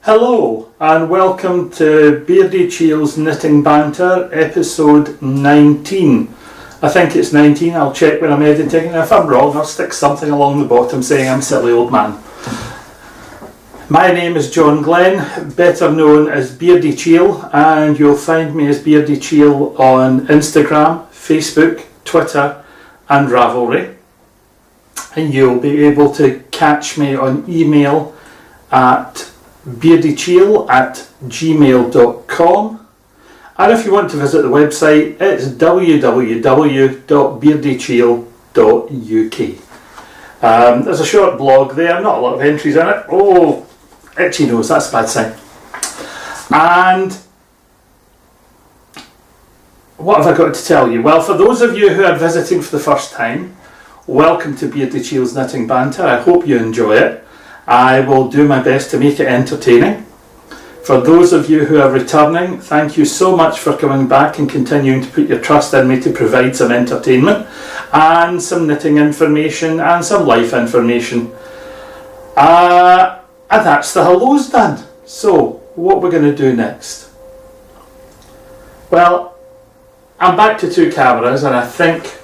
Hello and welcome to Beardychiel's Knitting Banter, episode 19. I think it's 19, I'll check when I'm editing, and if I'm wrong I'll stick something along the bottom saying I'm a silly old man. My name is John Glenn, better known as Beardychiel, and you'll find me as Beardychiel on Instagram, Facebook, Twitter and Ravelry. And you'll be able to catch me on email at beardychiel@gmail.com, and if you want to visit the website, it's www.beardychiel.uk. There's a short blog there, not a lot of entries in it. Oh, itchy nose, that's a bad sign. And what have I got to tell you? Well, for those of you who are visiting for the first time, welcome to Beardychiel's Knitting Banter. I hope you enjoy it. I will do my best to make it entertaining. For those of you who are returning, thank you so much for coming back and continuing to put your trust in me to provide some entertainment and some knitting information and some life information. And that's the hellos done. So, what we're going to do next? Well, I'm back to two cameras and I think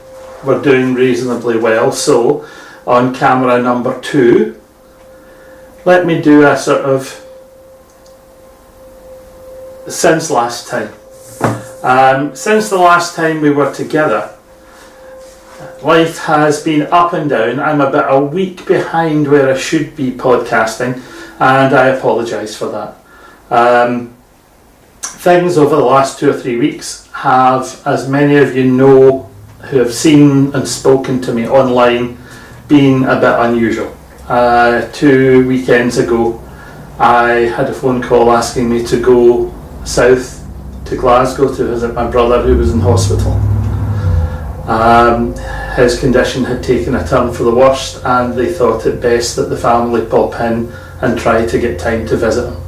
we're doing reasonably well. So, on camera number 2, let me do a sort of since last time. Since the last time we were together, life has been up and down. I'm about a week behind where I should be podcasting, and I apologise for that. Things over the last 2 or 3 weeks have, as many of you know who have seen and spoken to me online, been a bit unusual. 2 weekends ago I had a phone call asking me to go south to Glasgow to visit my brother who was in hospital. His condition had taken a turn for the worst and they thought it best that the family pop in and try to get time to visit him.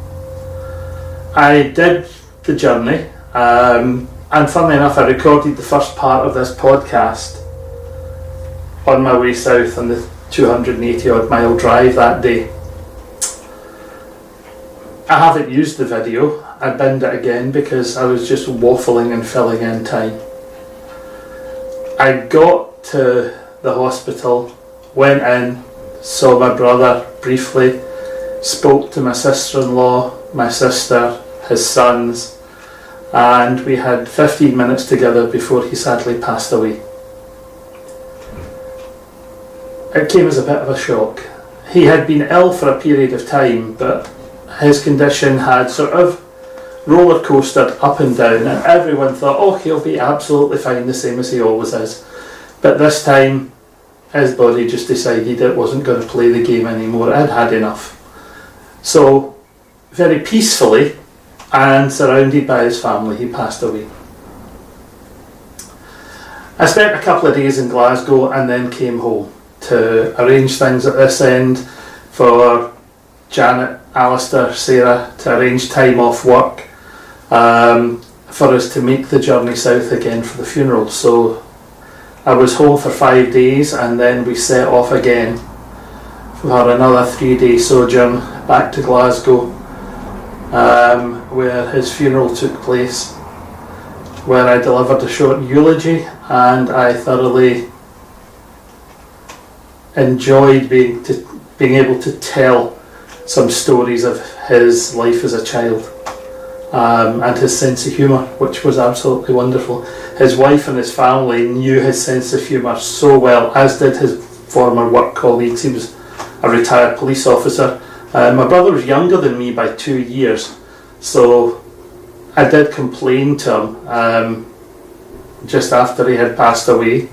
I did the journey, and funnily enough I recorded the first part of this podcast on my way south on the 280 odd mile drive that day. I haven't used the video, I binned it again because I was just waffling and filling in time. I got to the hospital, went in, saw my brother briefly, spoke to my sister-in-law, my sister, his sons, and we had 15 minutes together before he sadly passed away. It came as a bit of a shock. He had been ill for a period of time, but his condition had sort of roller coastered up and down, and everyone thought, oh, he'll be absolutely fine, the same as he always is. But this time, his body just decided it wasn't going to play the game anymore. It had had enough. So, very peacefully, and surrounded by his family, he passed away. I spent a couple of days in Glasgow and then came home to arrange things at this end for Janet, Alistair, Sarah to arrange time off work for us to make the journey south again for the funeral. So I was home for 5 days and then we set off again for another 3-day sojourn back to Glasgow, where his funeral took place, where I delivered a short eulogy, and I thoroughly enjoyed being able to tell some stories of his life as a child, and his sense of humour, which was absolutely wonderful. His wife and his family knew his sense of humour so well, as did his former work colleagues. He was a retired police officer. My brother was younger than me by 2 years, so I did complain to him just after he had passed away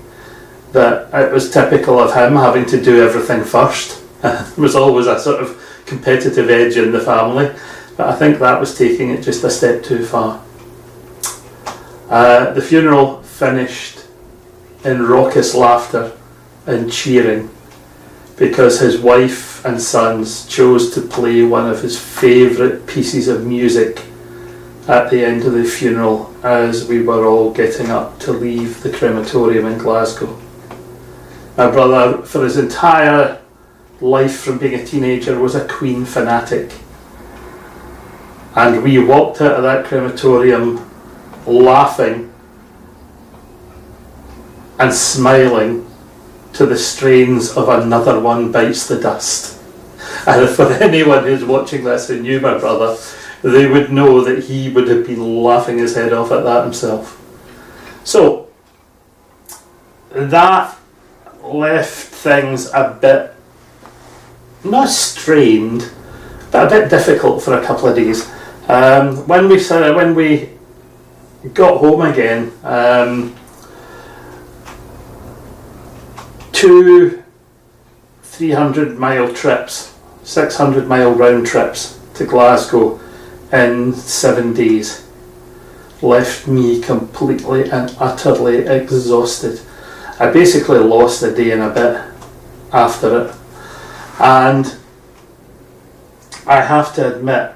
that it was typical of him having to do everything first. There was always a sort of competitive edge in the family, but I think that was taking it just a step too far. The funeral finished in raucous laughter and cheering because his wife and sons chose to play one of his favourite pieces of music at the end of the funeral as we were all getting up to leave the crematorium in Glasgow. My brother, for his entire life from being a teenager, was a Queen fanatic. And we walked out of that crematorium laughing and smiling to the strains of Another One Bites the Dust. And for anyone who's watching this who knew my brother, they would know that he would have been laughing his head off at that himself. So that left things a bit, not strained, but a bit difficult for a couple of days. When we got home again, 2 300-mile trips, 600-mile round trips to Glasgow in 7 days left me completely and utterly exhausted. I basically lost a day and a bit after it, and I have to admit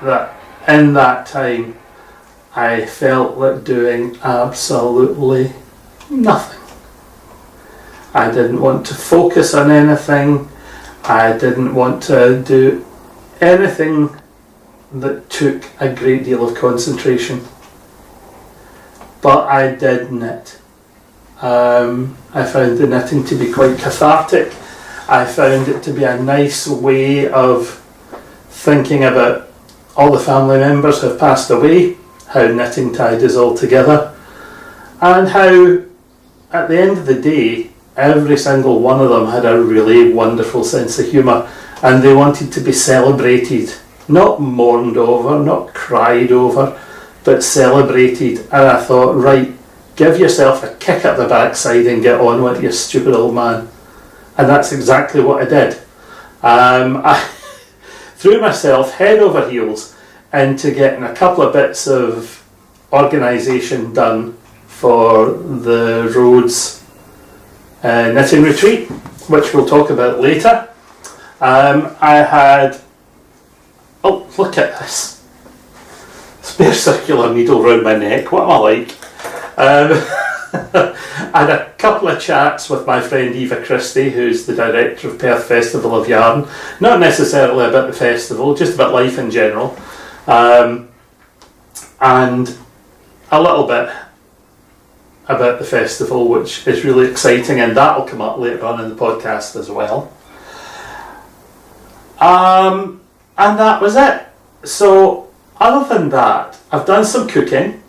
that in that time I felt like doing absolutely nothing. I didn't want to focus on anything. I didn't want to do anything that took a great deal of concentration. But I did knit. I found the knitting to be quite cathartic. I found it to be a nice way of thinking about all the family members who have passed away, how knitting tied us all together, and how at the end of the day every single one of them had a really wonderful sense of humour, and they wanted to be celebrated, not mourned over, not cried over, but celebrated. And I thought, right, give yourself a kick at the backside and get on with your stupid old man. And that's exactly what I did. I threw myself head over heels into getting a couple of bits of organisation done for the Rhodes knitting retreat, which we'll talk about later. I had, oh, look at this spare circular needle round my neck, what am I like? I had a couple of chats with my friend Eva Christie, who's the director of Perth Festival of Yarn, not necessarily about the festival, just about life in general, and a little bit about the festival, which is really exciting, and that'll come up later on in the podcast as well. And that was it. So other than that, I've done some cooking,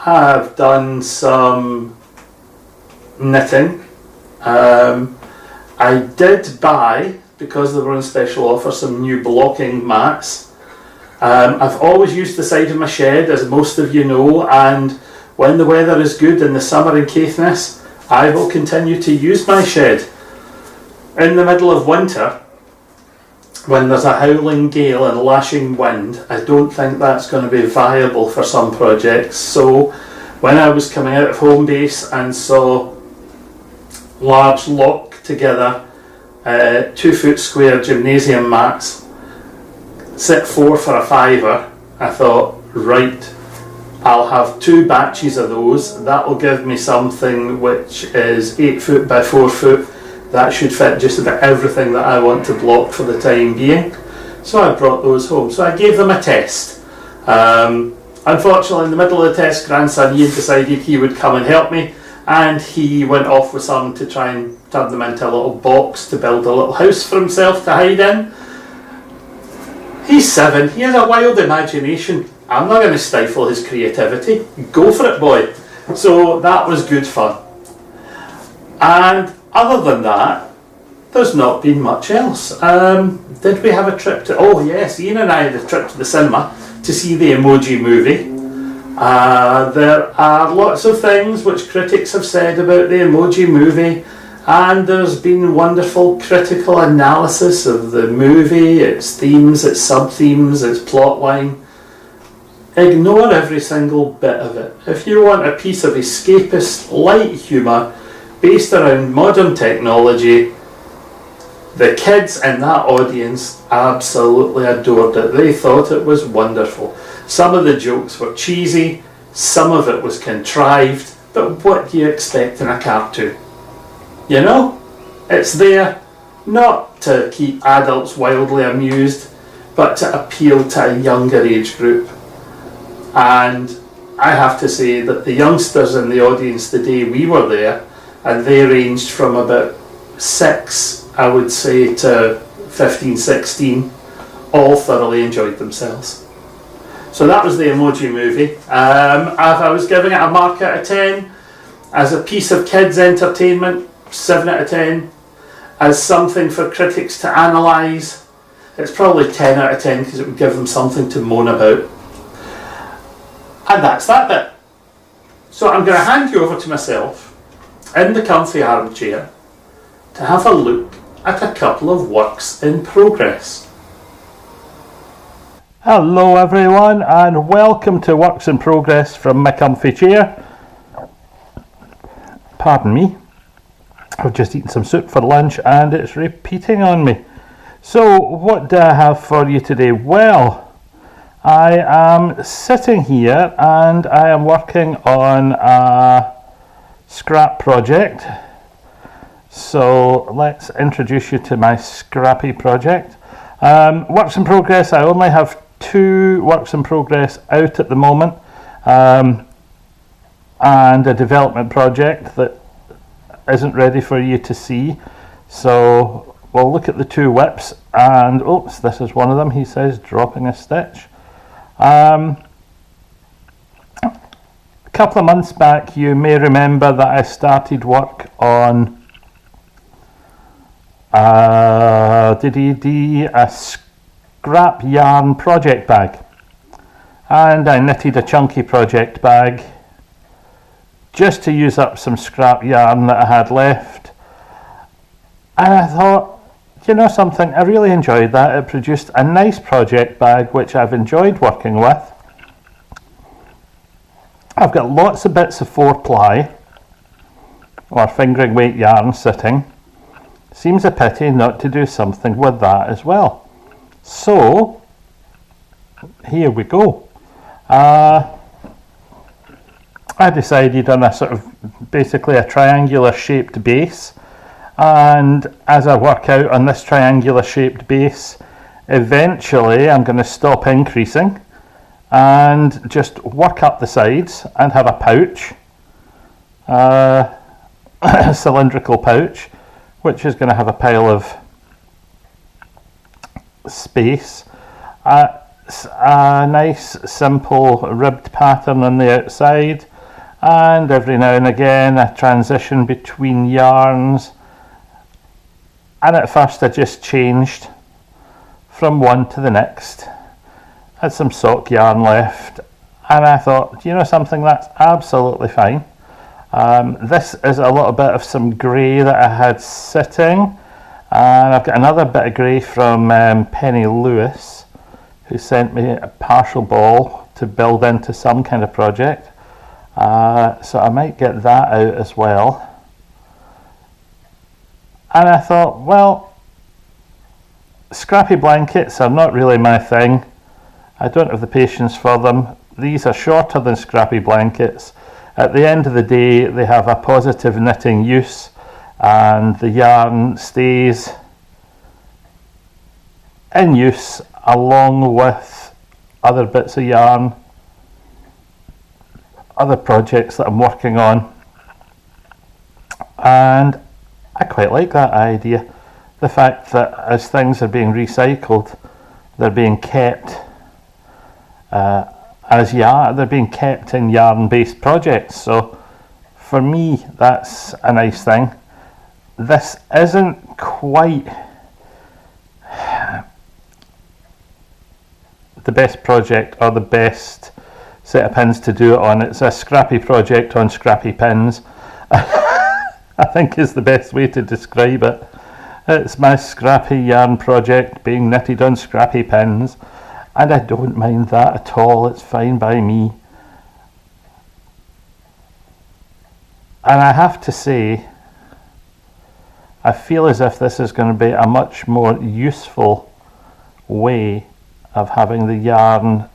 I've done some knitting. I did buy, because they were on special offer, some new blocking mats. I've always used the side of my shed, as most of you know, and when the weather is good in the summer in Caithness, I will continue to use my shed. In the middle of winter, when there's a howling gale and lashing wind, I don't think that's going to be viable for some projects. So when I was coming out of home base and saw large lock together 2 foot square gymnasium mats, set 4 for a £5, I thought, right, I'll have 2 batches of those. That'll give me something which is 8 foot by 4 foot. That should fit just about everything that I want to block for the time being. So I brought those home. So I gave them a test. Unfortunately, in the middle of the test, grandson Ian decided he would come and help me, and he went off with some to try and turn them into a little box to build a little house for himself to hide in. He's 7, he has a wild imagination. I'm not going to stifle his creativity. Go for it, boy. So that was good fun. And other than that, there's not been much else. Did we have a trip to... Oh yes, Ian and I had a trip to the cinema to see the Emoji Movie. There are lots of things which critics have said about the Emoji Movie, and there's been wonderful critical analysis of the movie, its themes, its sub-themes, its plotline. Ignore every single bit of it. If you want a piece of escapist light humour based around modern technology, the kids in that audience absolutely adored it. They thought it was wonderful. Some of the jokes were cheesy, some of it was contrived, but what do you expect in a cartoon? You know, it's there not to keep adults wildly amused, but to appeal to a younger age group. And I have to say that the youngsters in the audience the day we were there, and they ranged from about 6, I would say, to 15, 16, all thoroughly enjoyed themselves. So that was the Emoji Movie. If I was giving it a mark out of 10, as a piece of kids' entertainment, 7 out of 10. As something for critics to analyse, it's probably 10 out of 10 because it would give them something to moan about. And that's that bit. So I'm going to hand you over to myself in the comfy armchair to have a look at a couple of works in progress. Hello everyone, and welcome to Works in Progress from my comfy chair. Pardon me, I've just eaten some soup for lunch and it's repeating on me. So what do I have for you today? Well, I am sitting here and I am working on a scrap project. So let's introduce you to my scrappy project. Works in progress, I only have 2 works in progress out at the moment, and a development project that isn't ready for you to see. So we'll look at the 2 whips, and oops, this is one of them. He says dropping a stitch. A couple of months back, you may remember that I started work on a scrap yarn project bag, and I knitted a chunky project bag just to use up some scrap yarn that I had left. And I thought, you know something, I really enjoyed that. It produced a nice project bag which I've enjoyed working with. I've got lots of bits of 4-ply or fingering weight yarn sitting. Seems a pity not to do something with that as well. So here we go. I decided on a sort of basically a triangular shaped base, and as I work out on this triangular shaped base, eventually I'm going to stop increasing and just work up the sides and have a pouch, a cylindrical pouch, which is going to have a pile of space, a nice simple ribbed pattern on the outside, and every now and again a transition between yarns. And at first I just changed from one to the next. Had some sock yarn left, and I thought, you know something, that's absolutely fine. This is a little bit of some grey that I had sitting, and I've got another bit of grey from Penny Lewis, who sent me a partial ball to build into some kind of project. So I might get that out as well. And I thought, well, scrappy blankets are not really my thing. I don't have the patience for them. These are shorter than scrappy blankets. At the end of the day, they have a positive knitting use, and the yarn stays in use along with other bits of yarn, other projects that I'm working on, and I quite like that idea. The fact that as things are being recycled, they're being kept as yarn, they're being kept in yarn-based projects. So for me, that's a nice thing. This isn't quite the best project or the best set of pins to do it on. It's a scrappy project on scrappy pins. I think is the best way to describe it. It's my scrappy yarn project being knitted on scrappy pins, and I don't mind that at all. It's fine by me. And I have to say, I feel as if this is going to be a much more useful way of having the yarn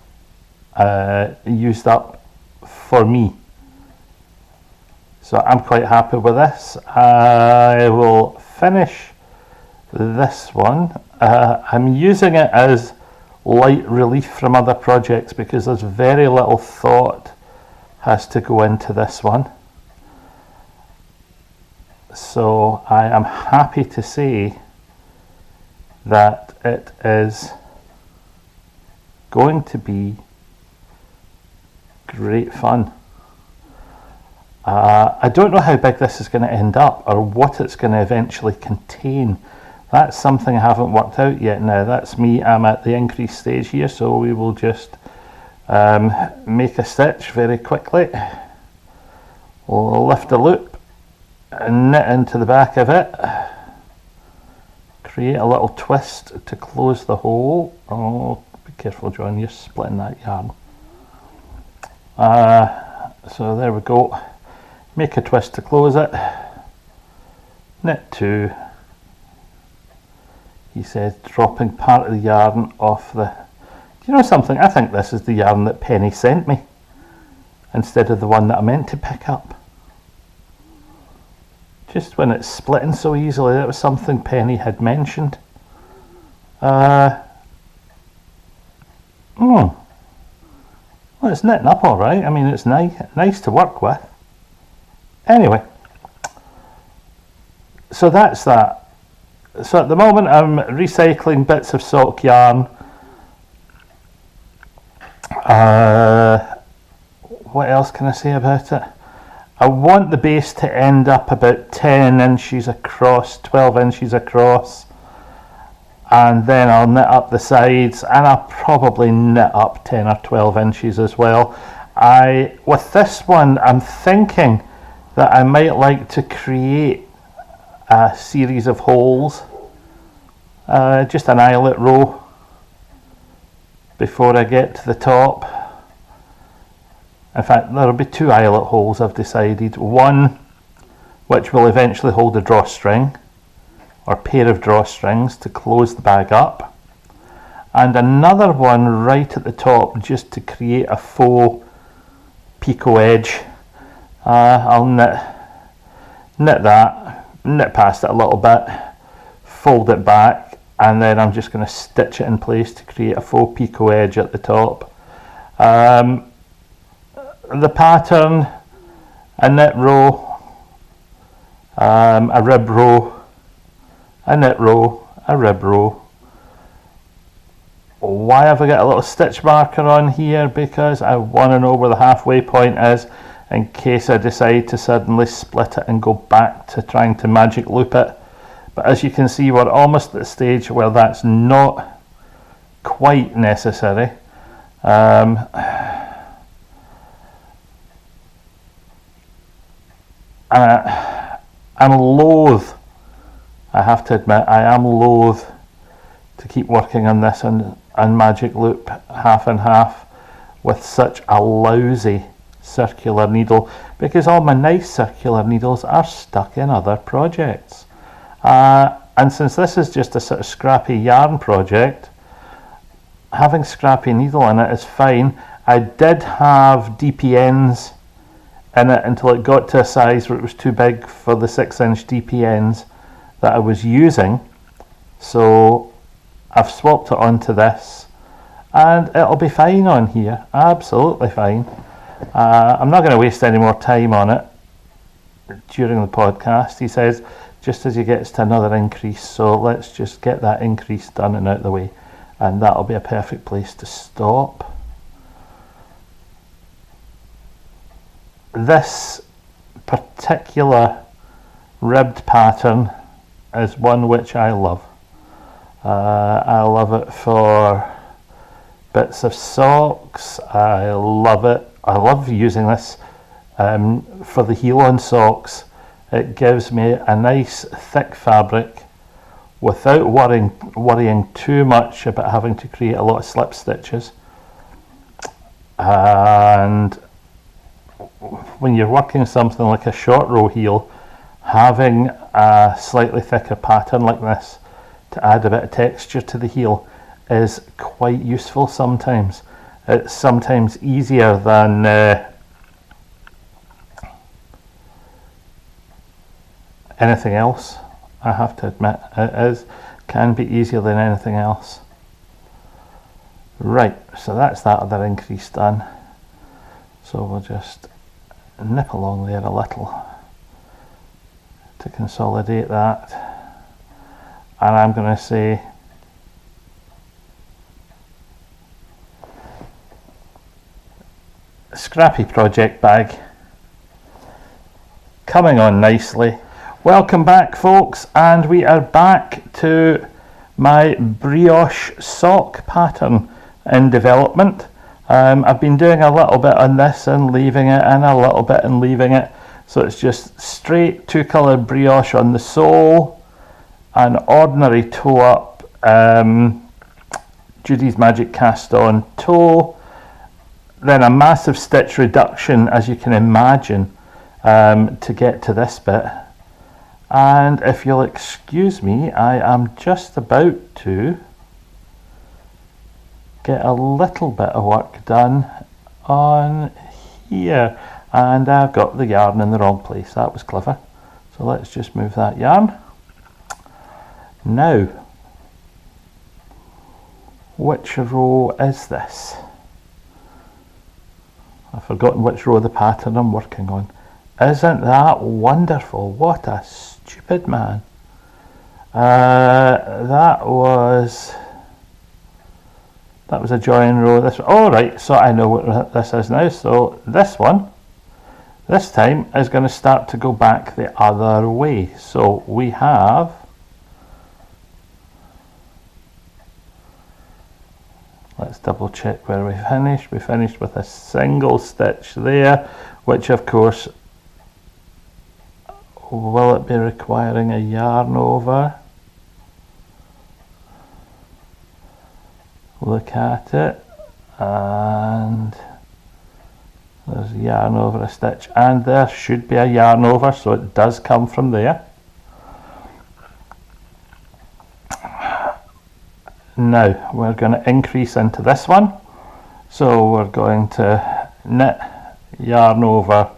used up for me. So I'm quite happy with this. I will finish this one. I'm using it as light relief from other projects, because there's very little thought has to go into this one. So I am happy to say that it is going to be great fun. I don't know how big this is going to end up or what it's going to eventually contain. That's something I haven't worked out yet now. That's me. I'm at the increased stage here, so we will just make a stitch very quickly. We'll lift a loop and knit into the back of it. Create a little twist to close the hole. Oh, be careful, John, you're splitting that yarn. So there we go. Make a twist to close it. Knit 2. He says, dropping part of the yarn off the... Do you know something? I think this is the yarn that Penny sent me instead of the one that I meant to pick up. Just when it's splitting so easily, that was something Penny had mentioned. Well, it's knitting up all right. I mean, it's nice to work with. Anyway, so that's that. So at the moment I'm recycling bits of sock yarn. What else can I say about it? I want the base to end up about 10 inches across, 12 inches across, and then I'll knit up the sides, and I'll probably knit up 10 or 12 inches as well. With this one, I'm thinking that I might like to create a series of holes, just an eyelet row before I get to the top. In fact, there'll be 2 eyelet holes, I've decided. One which will eventually hold a drawstring or pair of drawstrings to close the bag up, and another one right at the top just to create a faux picot edge. I'll knit that, knit past it a little bit, fold it back, and then I'm just going to stitch it in place to create a faux picot edge at the top. The pattern: a knit row, a rib row, a knit row, a rib row. Why have I got a little stitch marker on here? Because I want to know where the halfway point is, in case I decide to suddenly split it and go back to trying to magic loop it. But as you can see, we're almost at the stage where that's not quite necessary. I'm loath, I have to admit, I am loath to keep working on this and magic loop half and half with such a lousy circular needle, because all my nice circular needles are stuck in other projects. And since this is just a sort of scrappy yarn project, having scrappy needle in it is fine. I did have DPNs in it until it got to a size where it was too big for the 6-inch DPNs that I was using, so I've swapped it onto this and it'll be fine on here, absolutely fine. I'm not going to waste any more time on it during the podcast. He says just as he gets to another increase, so let's just get that increase done and out of the way, and that'll be a perfect place to stop. This particular ribbed pattern is one which I love. I love it for bits of socks. I love it. I love using this for the heel-on socks. It gives me a nice thick fabric without worrying too much about having to create a lot of slip stitches. And when you're working something like a short row heel, having a slightly thicker pattern like this to add a bit of texture to the heel is quite useful sometimes. It's sometimes easier than anything else, I have to admit. Can be easier than anything else. Right, so that's that other increase done. So we'll just nip along there a little to consolidate that. And I'm going to say scrappy project bag coming on nicely. Welcome back, folks, and we are back to my brioche sock pattern in development. I've been doing a little bit on this and leaving it, and a little bit and leaving it, so it's just straight 2-colour brioche on the sole, an ordinary toe up Judy's Magic cast on toe, then a massive stitch reduction, as you can imagine, to get to this bit. And if you'll excuse me, I am just about to get a little bit of work done on here, and I've got the yarn in the wrong place. That was clever. So let's just move that yarn. Now, which row is this? I've forgotten which row of the pattern I'm working on. Isn't that wonderful? What a stupid man. That was a join row. This, oh right, so I know what this is now. So this one, this time, is going to start to go back the other way. So we have, let's double check where we finished. We finished with a single stitch there, which of course, will it be requiring a yarn over? Look at it, and there's a yarn over a stitch, and there should be a yarn over, so it does come from there. Now we're going to increase into this one, so we're going to knit, yarn over,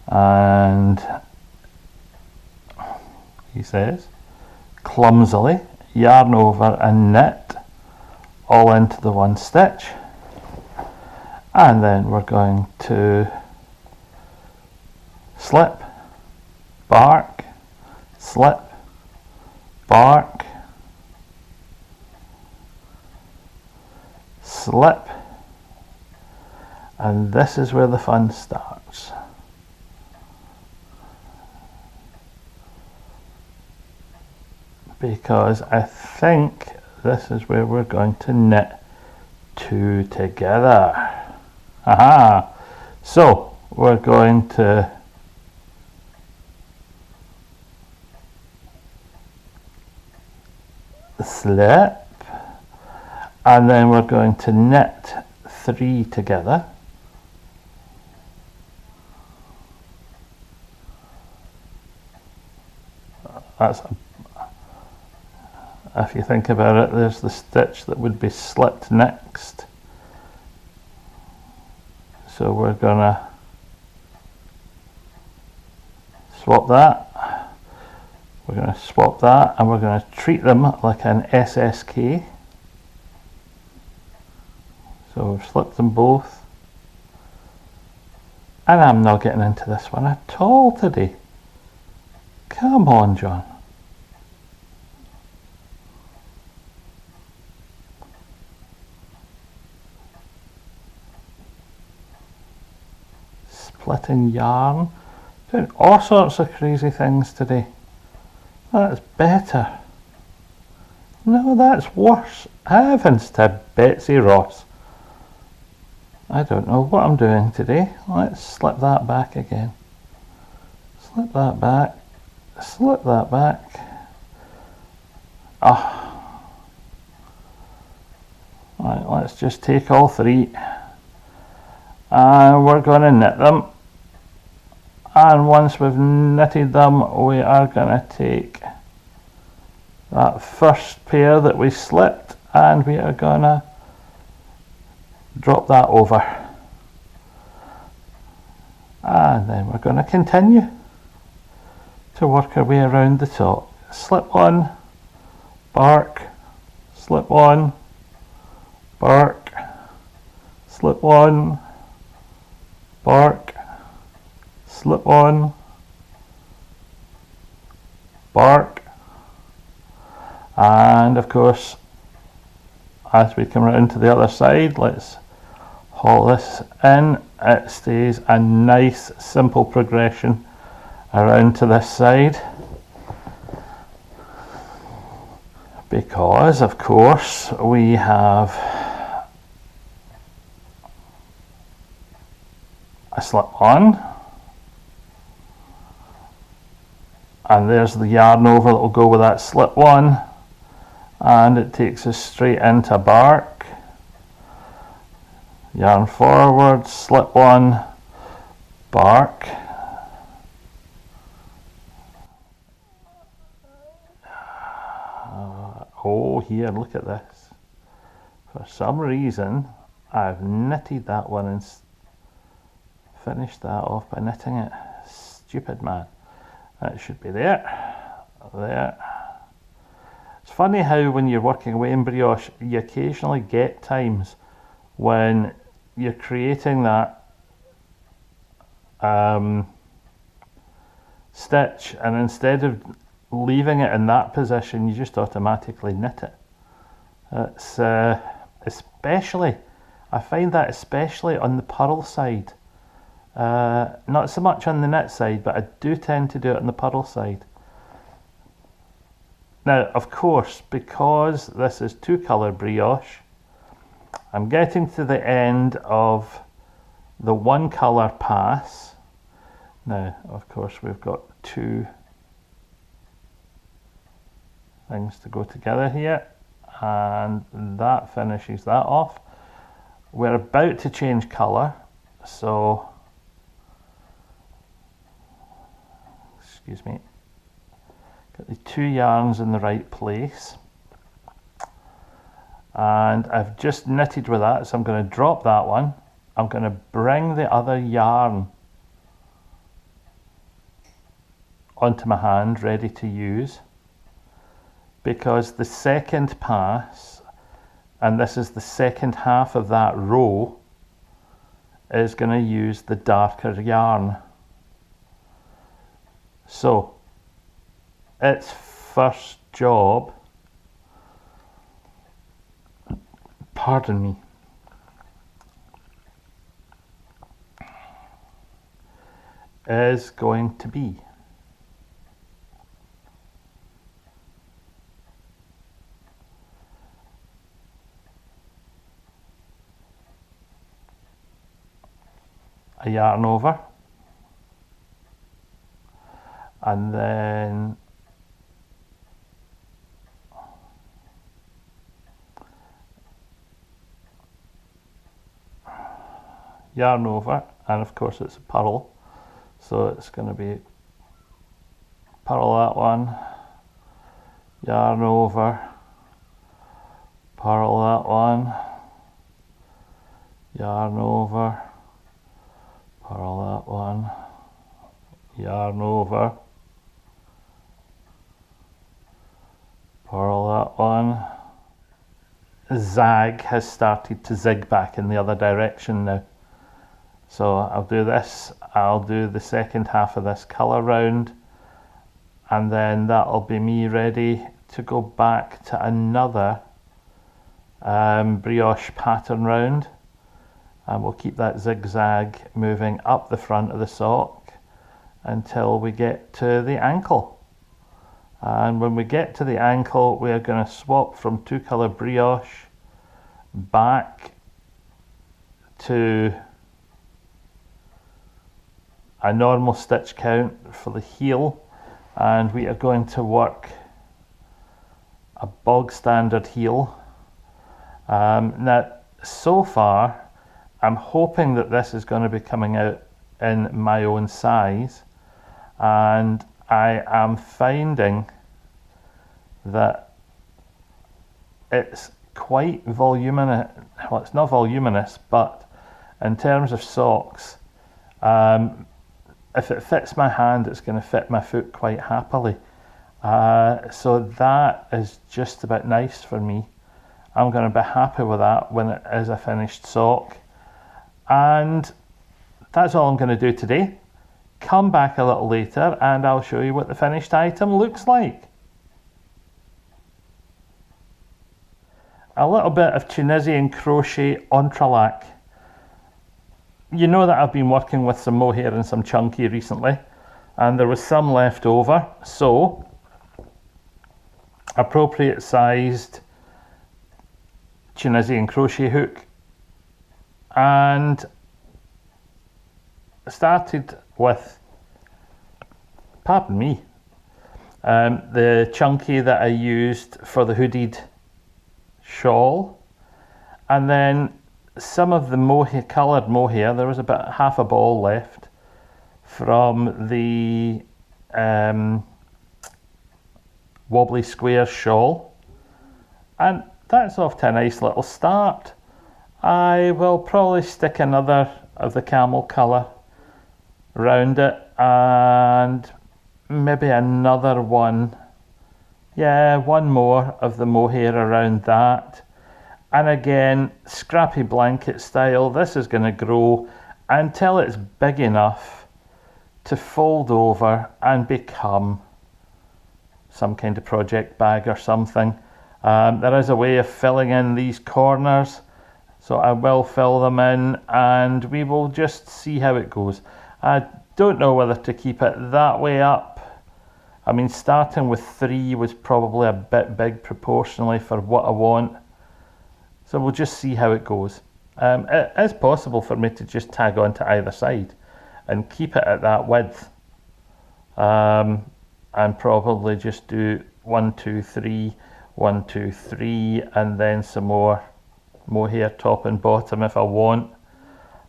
and he says clumsily yarn over and knit all into the one stitch, and then we're going to slip, bark, slip, bark, slip, and this is where the fun starts. Because I think this is where we're going to knit 2 together. Aha! So we're going to slip, and then we're going to knit 3 together. That's a, if you think about it, there's the stitch that would be slipped next. So we're gonna swap that. We're gonna swap that, and we're gonna treat them like an SSK. So we've slipped them both. And I'm not getting into this one at all today. Come on, John. Splitting yarn, doing all sorts of crazy things today. That's better. No, that's worse. Heavens to Betsy Ross. I don't know what I'm doing today. Let's slip that back again. Slip that back. Slip that back. Ah. Right, let's just take all 3. And we're going to knit them. And once we've knitted them, we are going to take that first pair that we slipped, and we are going to drop that over. And then we're going to continue to work our way around the top. Slip one, bark, slip one, bark, slip one, bark, slip one, bark, and of course as we come around to the other side, let's haul this in. It stays a nice simple progression around to this side, because of course we have a slip on, and there's the yarn over that will go with that slip one, and it takes us straight into bark, yarn forward, slip one, bark, oh here, look at this, for some reason I've knitted that one and finished that off by knitting it. Stupid man. That should be there. There. It's funny how when you're working away in brioche, you occasionally get times when you're creating that stitch, and instead of leaving it in that position, you just automatically knit it. It's especially, I find that especially on the purl side. Not so much on the knit side, but I do tend to do it on the purl side. Now, of course, because this is two colour brioche, I'm getting to the end of the one colour pass. Now, of course, we've got two things to go together here, and that finishes that off. We're about to change colour, so excuse me, get the two yarns in the right place, and I've just knitted with that, so I'm going to drop that one. I'm going to bring the other yarn onto my hand ready to use, because the second pass, and this is the second half of that row, is going to use the darker yarn. So its first job, pardon me, is going to be a yarn over, and then yarn over, and of course it's a purl, so it's going to be purl that one, yarn over, purl that one, yarn over, purl that one, yarn over, purl that one. Zag has started to zig back in the other direction now. So I'll do this, I'll do the second half of this colour round, and then that'll be me ready to go back to another brioche pattern round, and we'll keep that zigzag moving up the front of the sock until we get to the ankle. And when we get to the ankle, we're going to swap from two colour brioche back to a normal stitch count for the heel, and we are going to work a bog standard heel. Now, so far, I'm hoping that this is going to be coming out in my own size, and I am finding that it's quite voluminous. Well, it's not voluminous, but in terms of socks, if it fits my hand, it's going to fit my foot quite happily. So that is just about nice for me. I'm going to be happy with that when it is a finished sock. And that's all I'm going to do today. Come back a little later and I'll show you what the finished item looks like. A little bit of Tunisian crochet entrelac. You know that I've been working with some mohair and some chunky recently, and there was some left over, so appropriate sized Tunisian crochet hook, and started with, pardon me, the chunky that I used for the hooded shawl, and then some of the mohair, coloured mohair. There was about half a ball left from the wobbly square shawl, and that's off to a nice little start. I will probably stick another of the camel colour around it, and maybe another one, one more of the mohair around that. And again, scrappy blanket style. This is going to grow until it's big enough to fold over and become some kind of project bag or something. There is a way of filling in these corners, so I will fill them in and we will just see how it goes. I don't know whether to keep it that way up. I mean, starting with 3 was probably a bit big proportionally for what I want. So we'll just see how it goes. It is possible for me to just tag on to either side and keep it at that width. And probably just do 1, 2, 3, 1, 2, 3, and then some more mohair top and bottom if I want.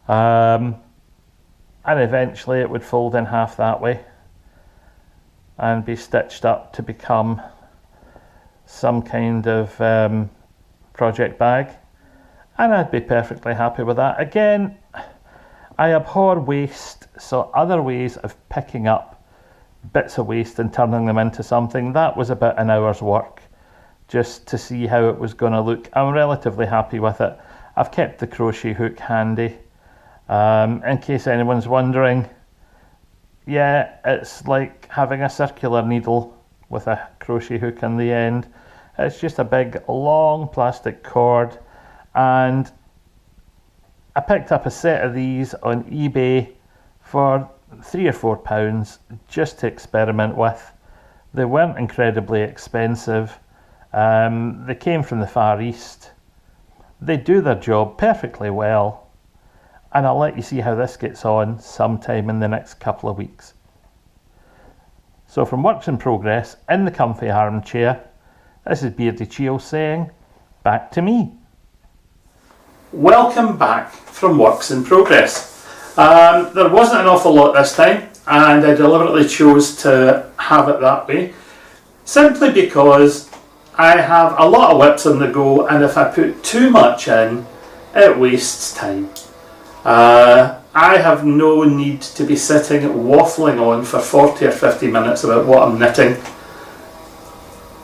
And eventually it would fold in half that way and be stitched up to become some kind of project bag, and I'd be perfectly happy with that. Again, I abhor waste, so other ways of picking up bits of waste and turning them into something, that was about an hour's work just to see how it was going to look. I'm relatively happy with it. I've kept the crochet hook handy in case anyone's wondering. Yeah, it's like having a circular needle with a crochet hook on the end. It's just a big long plastic cord, and I picked up a set of these on eBay for £3 or £4 just to experiment with. They weren't incredibly expensive. They came from the Far East. They do their job perfectly well, and I'll let you see how this gets on sometime in the next couple of weeks. So from Works in Progress in the comfy armchair, this is Beardychiel saying, back to me. Welcome back from Works in Progress. There wasn't an awful lot this time, and I deliberately chose to have it that way, simply because I have a lot of whips on the go, and if I put too much in, it wastes time. I have no need to be sitting waffling on for 40 or 50 minutes about what I'm knitting.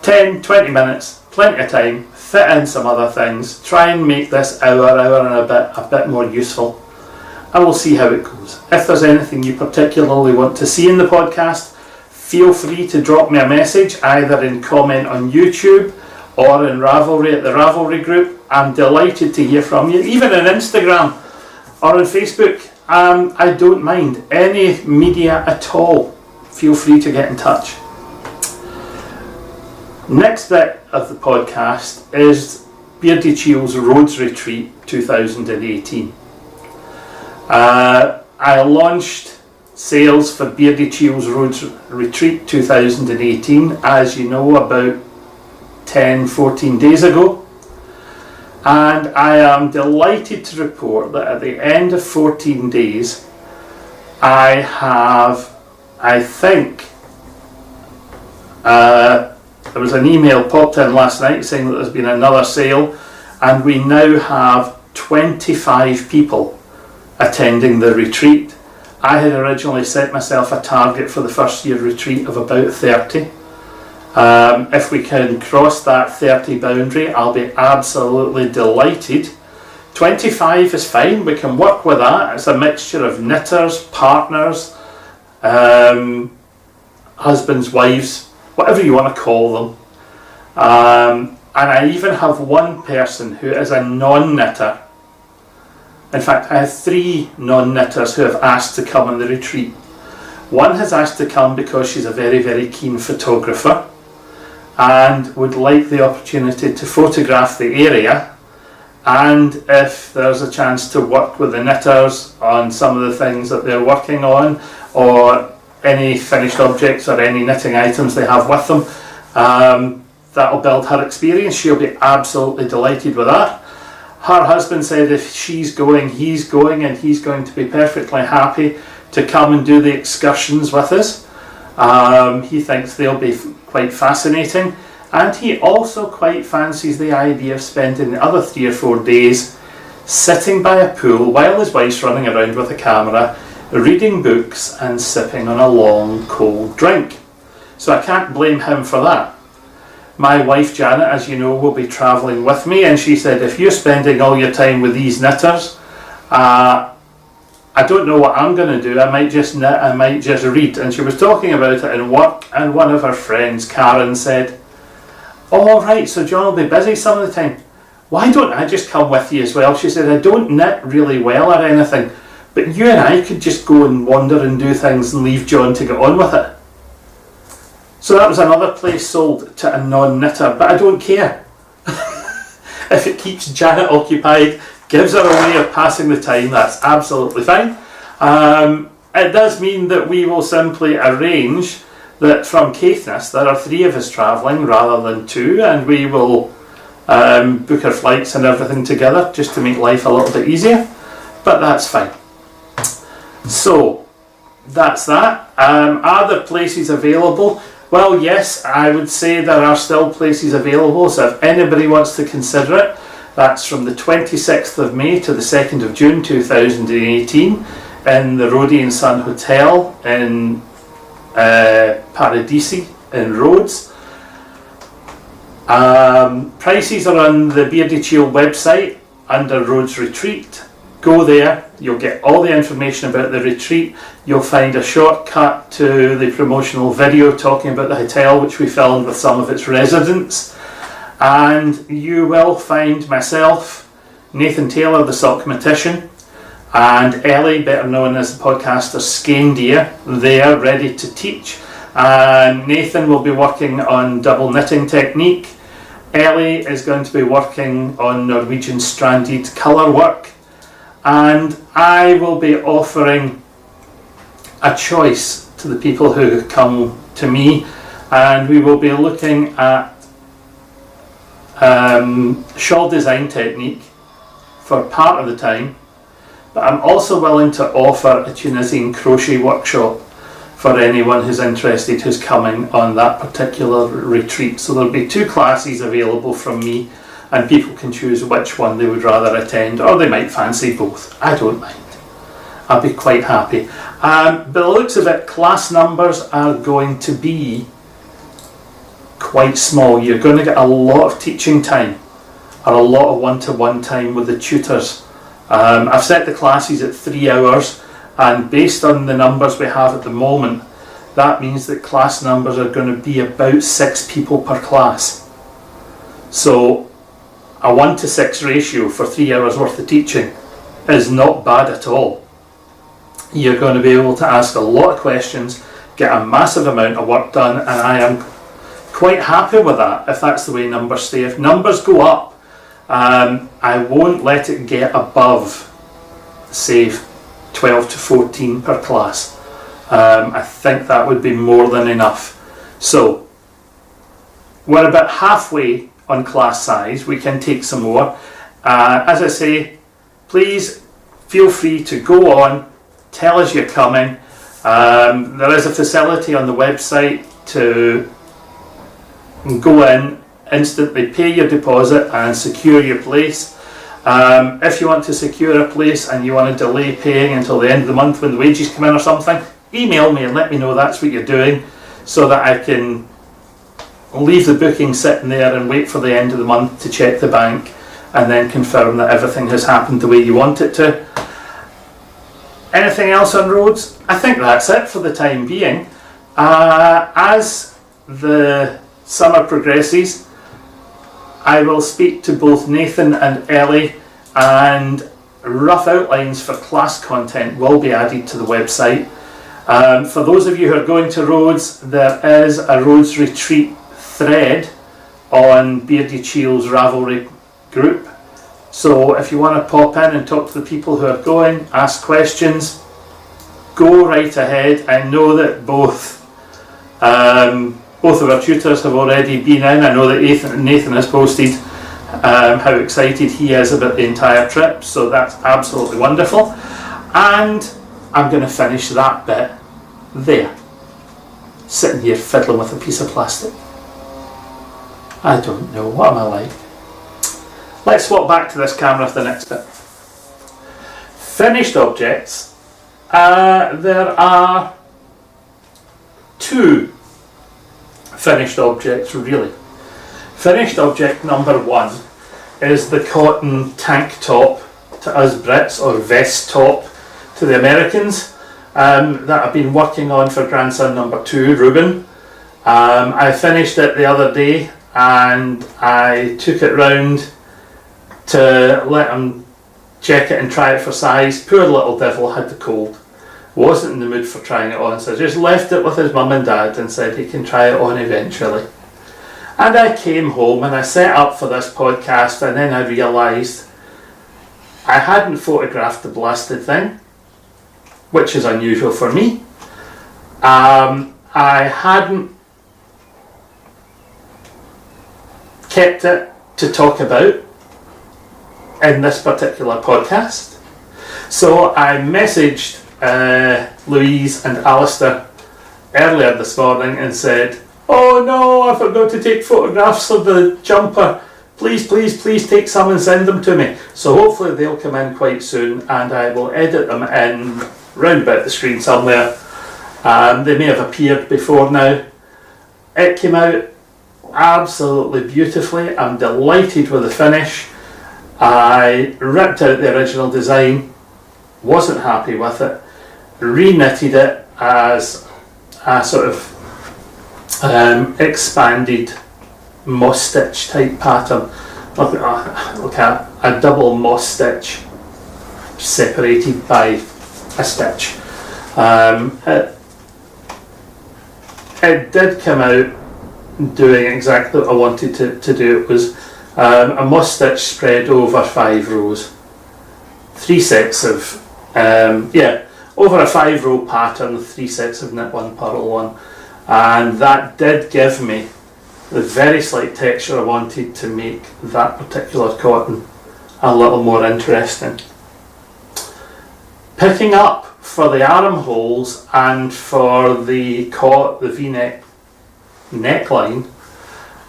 10, 20 minutes, plenty of time, fit in some other things, try and make this hour and a bit more useful. I will see how it goes. If there's anything you particularly want to see in the podcast, feel free to drop me a message, either in comment on YouTube or in Ravelry at the Ravelry group. I'm delighted to hear from you, even on Instagram or on Facebook. I don't mind any media at all. Feel free to get in touch. Next bit of the podcast is Beardychiel's Rhodes Retreat 2018. I launched sales for Beardychiel's Rhodes Retreat 2018, as you know, about 10-14 days ago. And I am delighted to report that at the end of 14 days, I have, I think, there was an email popped in last night saying that there's been another sale, and we now have 25 people attending the retreat. I had originally set myself a target for the first year retreat of about 30, If we can cross that 30 boundary, I'll be absolutely delighted. 25 is fine, we can work with that. It's a mixture of knitters, partners, husbands, wives, whatever you want to call them. And I even have one person who is a non-knitter. In fact, I have 3 non-knitters who have asked to come on the retreat. One has asked to come because she's a very, very keen photographer and would like the opportunity to photograph the area, and if there's a chance to work with the knitters on some of the things that they're working on, or any finished objects or any knitting items they have with them, that'll build her experience. She'll be absolutely delighted with that. Her husband said if she's going, he's going, and he's going to be perfectly happy to come and do the excursions with us. He thinks they'll be quite fascinating, and he also quite fancies the idea of spending the other 3 or 4 days sitting by a pool while his wife's running around with a camera, reading books and sipping on a long cold drink. So I can't blame him for that. My wife Janet, as you know, will be travelling with me, and she said if you're spending all your time with these knitters, I don't know what I'm going to do. I might just knit, I might just read. And she was talking about it in work, and one of her friends, Karen, said, "Oh right, so John will be busy some of the time. Why don't I just come with you as well?" She said, "I don't knit really well or anything, but you and I could just go and wander and do things and leave John to get on with it." So that was another place sold to a non-knitter, but I don't care. If it keeps Janet occupied, gives her a way of passing the time, that's absolutely fine. It does mean that we will simply arrange that from Caithness there are 3 of us travelling rather than 2, and we will book our flights and everything together just to make life a little bit easier, but that's fine. So that's that. Are there places available? Well, yes, I would say there are still places available, so if anybody wants to consider it, that's from the 26th of May to the 2nd of June 2018 in the Rhodes Sun Hotel in Beardychiel in Rhodes. Prices are on the Beardychiel website under Rhodes Retreat. Go there, you'll get all the information about the retreat. You'll find a shortcut to the promotional video talking about the hotel, which we filmed with some of its residents. And you will find myself, Nathan Taylor, the sockmatician, and Ellie, better known as the podcaster Skandia, there ready to teach. And Nathan will be working on double knitting technique. Ellie is going to be working on Norwegian stranded colour work. And I will be offering a choice to the people who come to me, and we will be looking at shawl design technique for part of the time, but I'm also willing to offer a Tunisian crochet workshop for anyone who's interested who's coming on that particular retreat. So there'll be 2 classes available from me, and people can choose which one they would rather attend, or they might fancy both. I don't mind. I'll be quite happy. By the looks of it, class numbers are going to be quite small. You're going to get a lot of teaching time, or a lot of one-to-one time with the tutors. I've set the classes at 3 hours, and based on the numbers we have at the moment, that means that class numbers are going to be about 6 people per class. So a 1-to-6 ratio for 3 hours worth of teaching is not bad at all. You're going to be able to ask a lot of questions, get a massive amount of work done, and I am quite happy with that if that's the way numbers stay. If numbers go up, I won't let it get above, say, 12 to 14 per class. I think that would be more than enough. So we're about halfway on class size. We can take some more. As I say, please feel free to go on, tell us you're coming. There is a facility on the website to go in, instantly pay your deposit and secure your place. If you want to secure a place and you want to delay paying until the end of the month when the wages come in or something, email me and let me know that's what you're doing, so that I can leave the booking sitting there and wait for the end of the month to check the bank and then confirm that everything has happened the way you want it to. Anything else on Rhodes? I think that's it for the time being. As the summer progresses, I will speak to both Nathan and Ellie, and rough outlines for class content will be added to the website. For those of you who are going to Rhodes, there is a Rhodes retreat thread on Beardychiel's Ravelry group. So if you want to pop in and talk to the people who are going, ask questions, go right ahead. I know that both of our tutors have already been in. I know that Nathan has posted how excited he is about the entire trip, so that's absolutely wonderful. And I'm going to finish that bit there, sitting here fiddling with a piece of plastic. I don't know, what am I like? Let's swap back to this camera for the next bit. Finished objects. There are two finished objects, really. Finished object number one is the cotton tank top to us Brits, or vest top to the Americans, that I've been working on for grandson number two, Ruben. I finished it the other day and I took it round to let him check it and try it for size. Poor little devil had the cold, wasn't in the mood for trying it on, so I just left it with his mum and dad and said he can try it on eventually. And I came home and I set up for this podcast, and then I realised I hadn't photographed the blasted thing, which is unusual for me. I hadn't kept it to talk about in this particular podcast. So I messaged Louise and Alistair earlier this morning and said, "Oh no, I forgot to take photographs of the jumper. Please, please, please take some and send them to me." So hopefully they'll come in quite soon and I will edit them in round about the screen somewhere. They may have appeared before now. It came out absolutely beautifully. I'm delighted with the finish. I ripped out the original design, wasn't happy with it, re-knitted it as a sort of expanded moss stitch type pattern. Look at a double moss stitch separated by a stitch. It did come out doing exactly what I wanted to do. It was a moss stitch spread over 5 rows, 3 sets of over a 5-row pattern, 3 sets of knit one, purl one, and that did give me the very slight texture I wanted to make that particular cotton a little more interesting. Picking up for the armholes and for the V-neck neckline,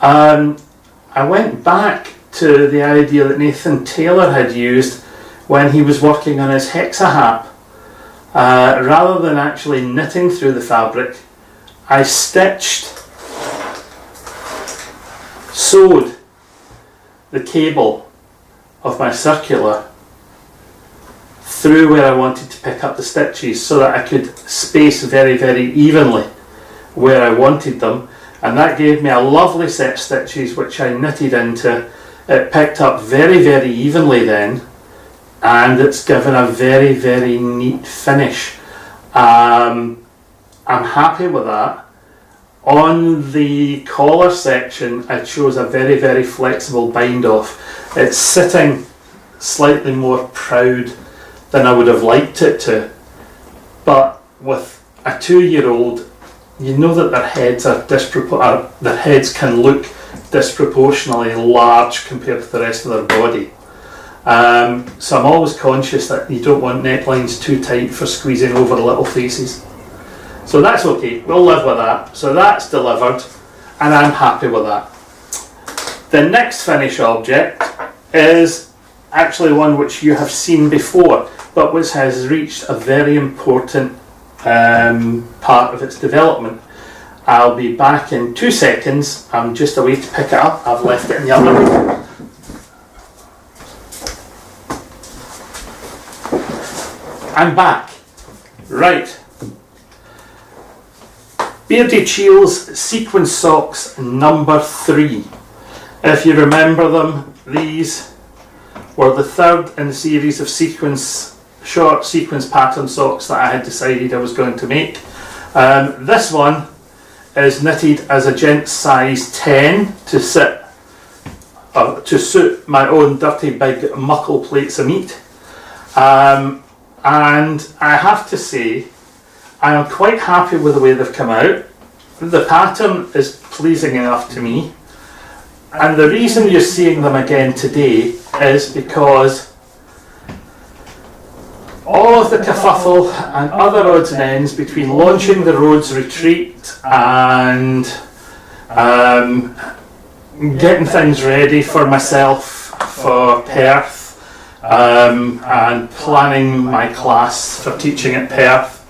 I went back to the idea that Nathan Taylor had used when he was working on his hexa hat. Rather than actually knitting through the fabric, I sewed the cable of my circular through where I wanted to pick up the stitches so that I could space very, very evenly where I wanted them, and that gave me a lovely set of stitches which I knitted into. It picked up very, very evenly then, and it's given a very, very neat finish. I'm happy with that. On the collar section, I chose a very, very flexible bind off. It's sitting slightly more proud than I would have liked it to, but with a 2-year-old, you know that their heads can look disproportionately large compared to the rest of their body. So I'm always conscious that you don't want necklines too tight for squeezing over little faces. So that's okay, we'll live with that. So that's delivered and I'm happy with that. The next finish object is actually one which you have seen before, but which has reached a very important part of its development. I'll be back in 2 seconds. I'm just away to pick it up. I've left it in the oven. I'm back. Right. Beardychiel's sequin socks number 3. If you remember them, these were the 3rd in the series of short sequence pattern socks that I had decided I was going to make. This one is knitted as a gents size 10 to suit my own dirty big muckle plates of meat. And I have to say, I am quite happy with the way they've come out. The pattern is pleasing enough to me. And the reason you're seeing them again today is because all of the kerfuffle and other odds and ends between launching the Rhodes retreat and getting things ready for myself for Perth, and planning my class for teaching at Perth,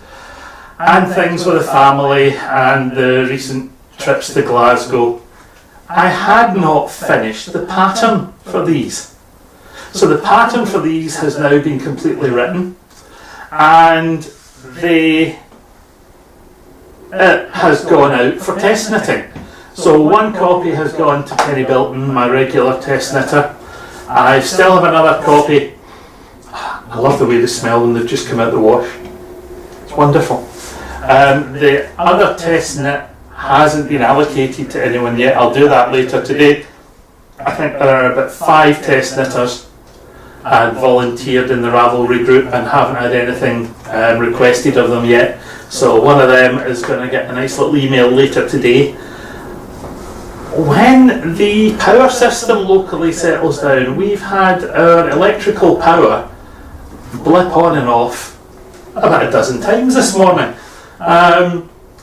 and things with the family and the recent trips to Glasgow, I had not finished the pattern for these. So the pattern for these has now been completely written, and it has gone out for test knitting. So one copy has gone to Penny Bilton, my regular test knitter. I still have another copy. I love the way they smell when they've just come out the wash. It's wonderful. The other test knit hasn't been allocated to anyone yet. I'll do that later today. I think there are about 5 test knitters volunteered in the Ravelry group and haven't had anything requested of them yet. So one of them is going to get a nice little email later today. When the power system locally settles down, we've had our electrical power blip on and off about a dozen times this morning.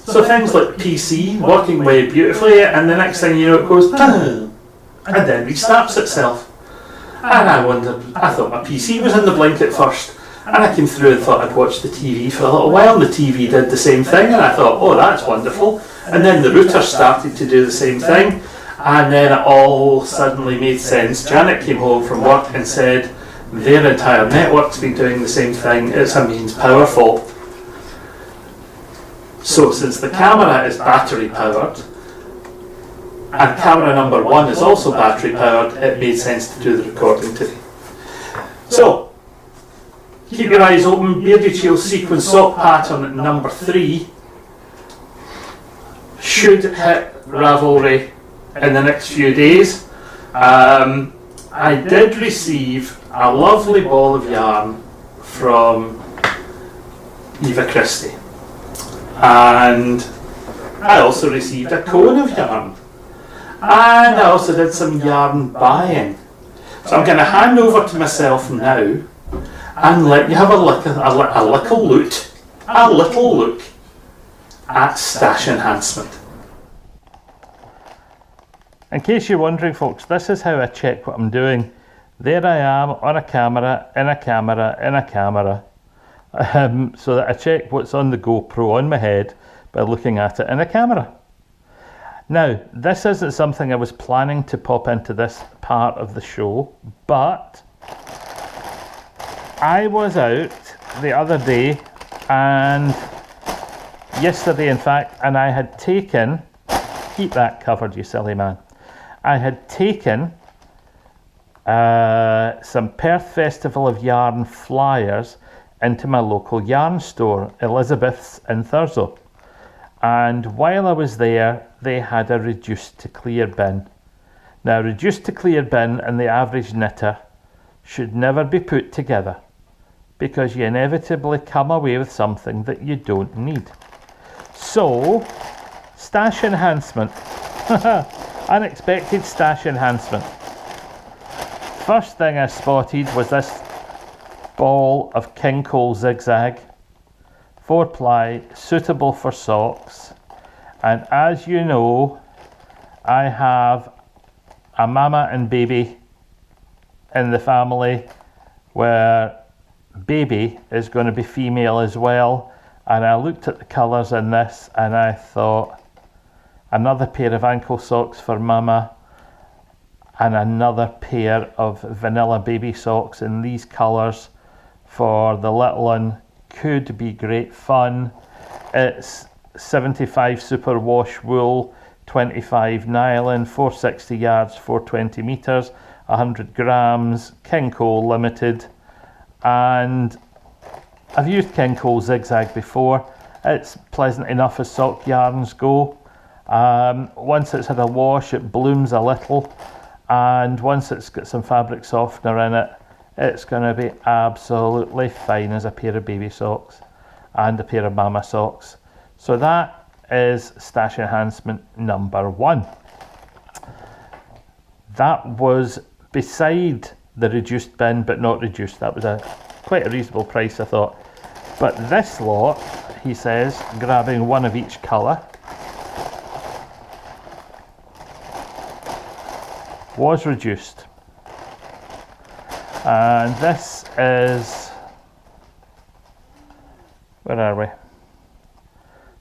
So things like PC working away beautifully, and the next thing you know it goes and then restarts itself. And I wondered, I thought my PC was in the blink at first, and I came through and thought I'd watch the TV for a little while, and the TV did the same thing, and I thought, oh, that's wonderful. And then the router started to do the same thing, and then it all suddenly made sense. Janet came home from work and said, their entire network's been doing the same thing, it's a mains power fault. So since the camera is battery powered, and camera number 1 is also battery powered, it made sense to do the recording today. So, keep your eyes open. Beardychiel sequin sock pattern number 3 should hit Ravelry in the next few days. I did receive a lovely ball of yarn from Eva Christie, and I also received a cone of yarn, and I also did some yarn buying. So I'm going to hand over to myself now and let you have a little look at stash enhancement. In case you're wondering, folks, this is how I check what I'm doing. There I am on a camera, in a camera, in a camera, so that I check what's on the GoPro on my head by looking at it in a camera. Now, this isn't something I was planning to pop into this part of the show, but I was out the other day, and yesterday in fact, and I had taken, keep that covered you silly man, I had taken some Perth Festival of Yarn flyers into my local yarn store, Elizabeth's in Thurso. And while I was there, they had a reduced to clear bin. Now, reduced to clear bin and the average knitter should never be put together, because you inevitably come away with something that you don't need. So, stash enhancement. Unexpected stash enhancement. First thing I spotted was this ball of King Cole zigzag, 4-ply, suitable for socks. And as you know, I have a mama and baby in the family, where baby is going to be female as well. And I looked at the colours in this and I thought, another pair of ankle socks for Mama, and another pair of vanilla baby socks in these colours for the little one. Could be great fun. It's 75 superwash wool, 25 nylon, 460 yards, 420 metres, 100 grams, King Cole Limited. And I've used King Cole Zigzag before. It's pleasant enough as sock yarns go. Once it's had a wash, it blooms a little, and once it's got some fabric softener in it, it's going to be absolutely fine as a pair of baby socks and a pair of Mama socks. So that is stash enhancement number 1. That was beside the reduced bin, but not reduced. That was quite a reasonable price, I thought. But this lot, he says, grabbing one of each colour, was reduced. And this is, where are we?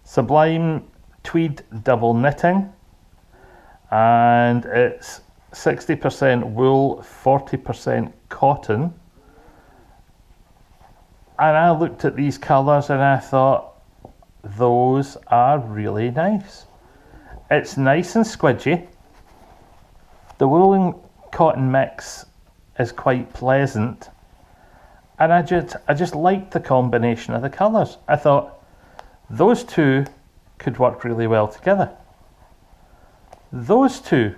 Sublime Tweed Double Knitting, and it's 60% wool, 40% cotton. And I looked at these colours and I thought, those are really nice. It's nice and squidgy. The wool and cotton mix is quite pleasant, and I just liked the combination of the colours. I thought those two could work really well together. Those two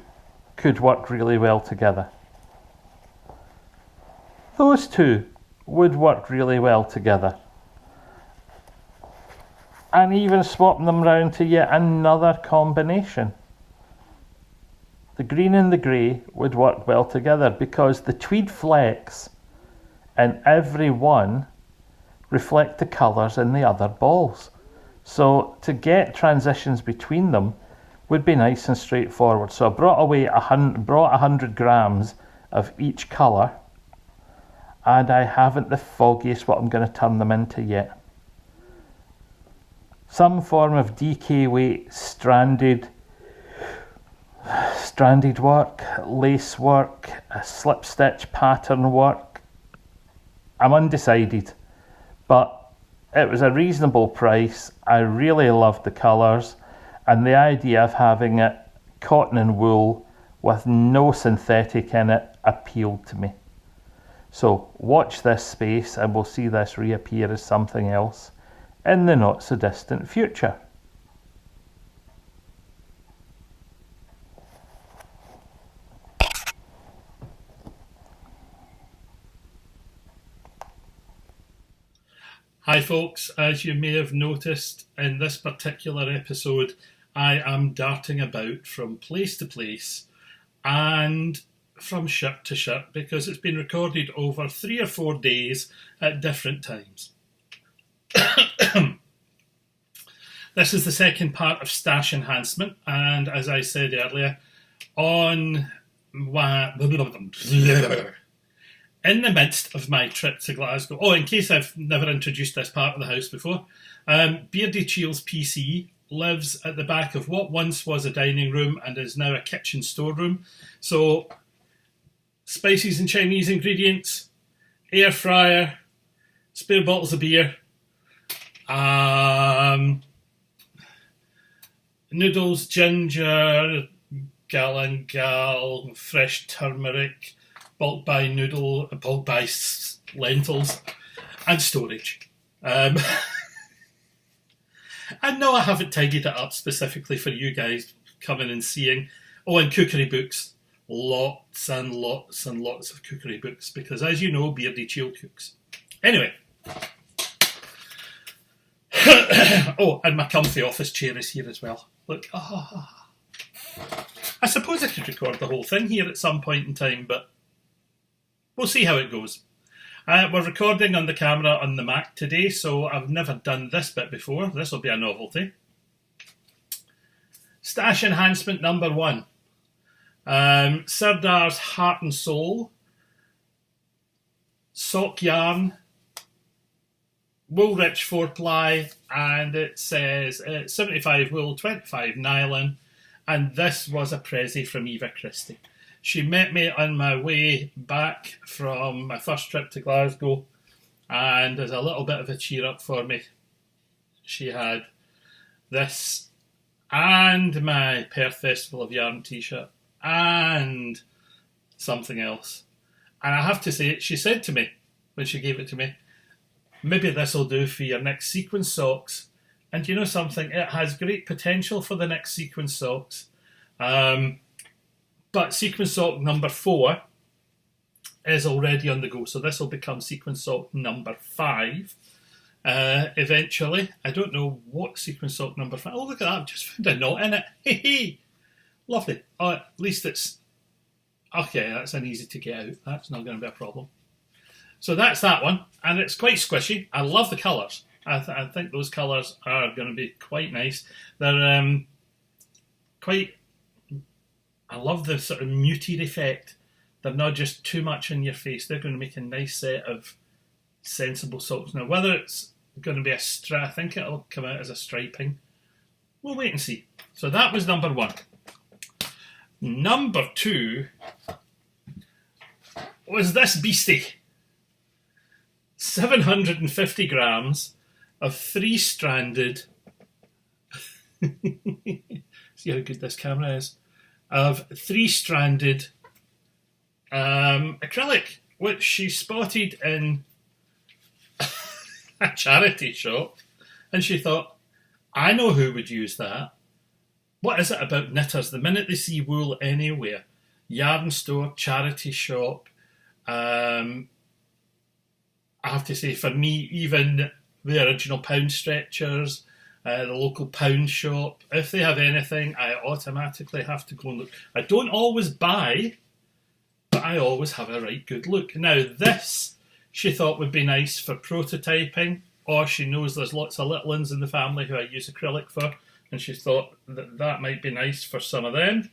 could work really well together. Those two would work really well together. And even swapping them round to yet another combination. The green and the grey would work well together, because the tweed flecks in every one reflect the colours in the other balls. So to get transitions between them would be nice and straightforward. So I brought 100 grams of each colour, and I haven't the foggiest what I'm going to turn them into yet. Some form of DK weight stranded work, lace work, slip stitch pattern work. I'm undecided, but it was a reasonable price. I really loved the colours, and the idea of having it cotton and wool with no synthetic in it appealed to me. So watch this space and we'll see this reappear as something else in the not so distant future. Hi folks, as you may have noticed in this particular episode, I am darting about from place to place and from shirt to shirt because it's been recorded over 3 or 4 days at different times. This is the second part of stash enhancement, and as I said earlier, in the midst of my trip to Glasgow, in case I've never introduced this part of the house before, Beardychiel's PC lives at the back of what once was a dining room and is now a kitchen storeroom. So, spices and Chinese ingredients, air fryer, spare bottles of beer, noodles, ginger, galangal, fresh turmeric, bulk buy lentils, and storage. And no, I haven't tidied it up specifically for you guys coming and seeing. And cookery books. Lots and lots and lots of cookery books, because as you know, Beardychiel cooks. Anyway. And my comfy office chair is here as well. Look, I suppose I could record the whole thing here at some point in time, but we'll see how it goes. We're recording on the camera on the Mac today, so I've never done this bit before. This will be a novelty. Stash enhancement number 1. Sirdar's Heart and Soul. Sock yarn. Wool rich 4-ply, and it says 75 wool, 25 nylon, And this was a prezi from Eva Christie. She met me on my way back from my first trip to Glasgow, and as a little bit of a cheer up for me, she had this and my Perth Festival of Yarn t-shirt and something else. And I have to say, she said to me when she gave it to me, maybe this will do for your next sequin socks. And you know something? It has great potential for the next sequin socks. But sequin sock number 4 is already on the go. So this will become sequin sock number 5 eventually. I don't know what sequin sock number 5. Oh, look at that. I've just found a knot in it. Hey, lovely. Oh, at least it's... Okay, that's an easy to get out. That's not going to be a problem. So that's that one. And it's quite squishy. I love the colours. I think those colours are going to be quite nice. They're quite... I love the sort of muted effect. They're not just too much in your face. They're going to make a nice set of sensible socks. Now, whether it's going to be a stripe, I think it'll come out as a striping. We'll wait and see. So that was number 1. Number 2 was this beastie. 750 grams of 3-stranded... See how good this camera is. Of 3-stranded acrylic, which she spotted in a charity shop, and she thought, I know who would use that. What is it about knitters? The minute they see wool anywhere, yarn store, charity shop, I have to say, for me, even the original pound stretchers, the local pound shop, if they have anything, I automatically have to go and look. I don't always buy, but I always have a right good look. Now this, she thought would be nice for prototyping, or she knows there's lots of little ones in the family who I use acrylic for, and she thought that that might be nice for some of them.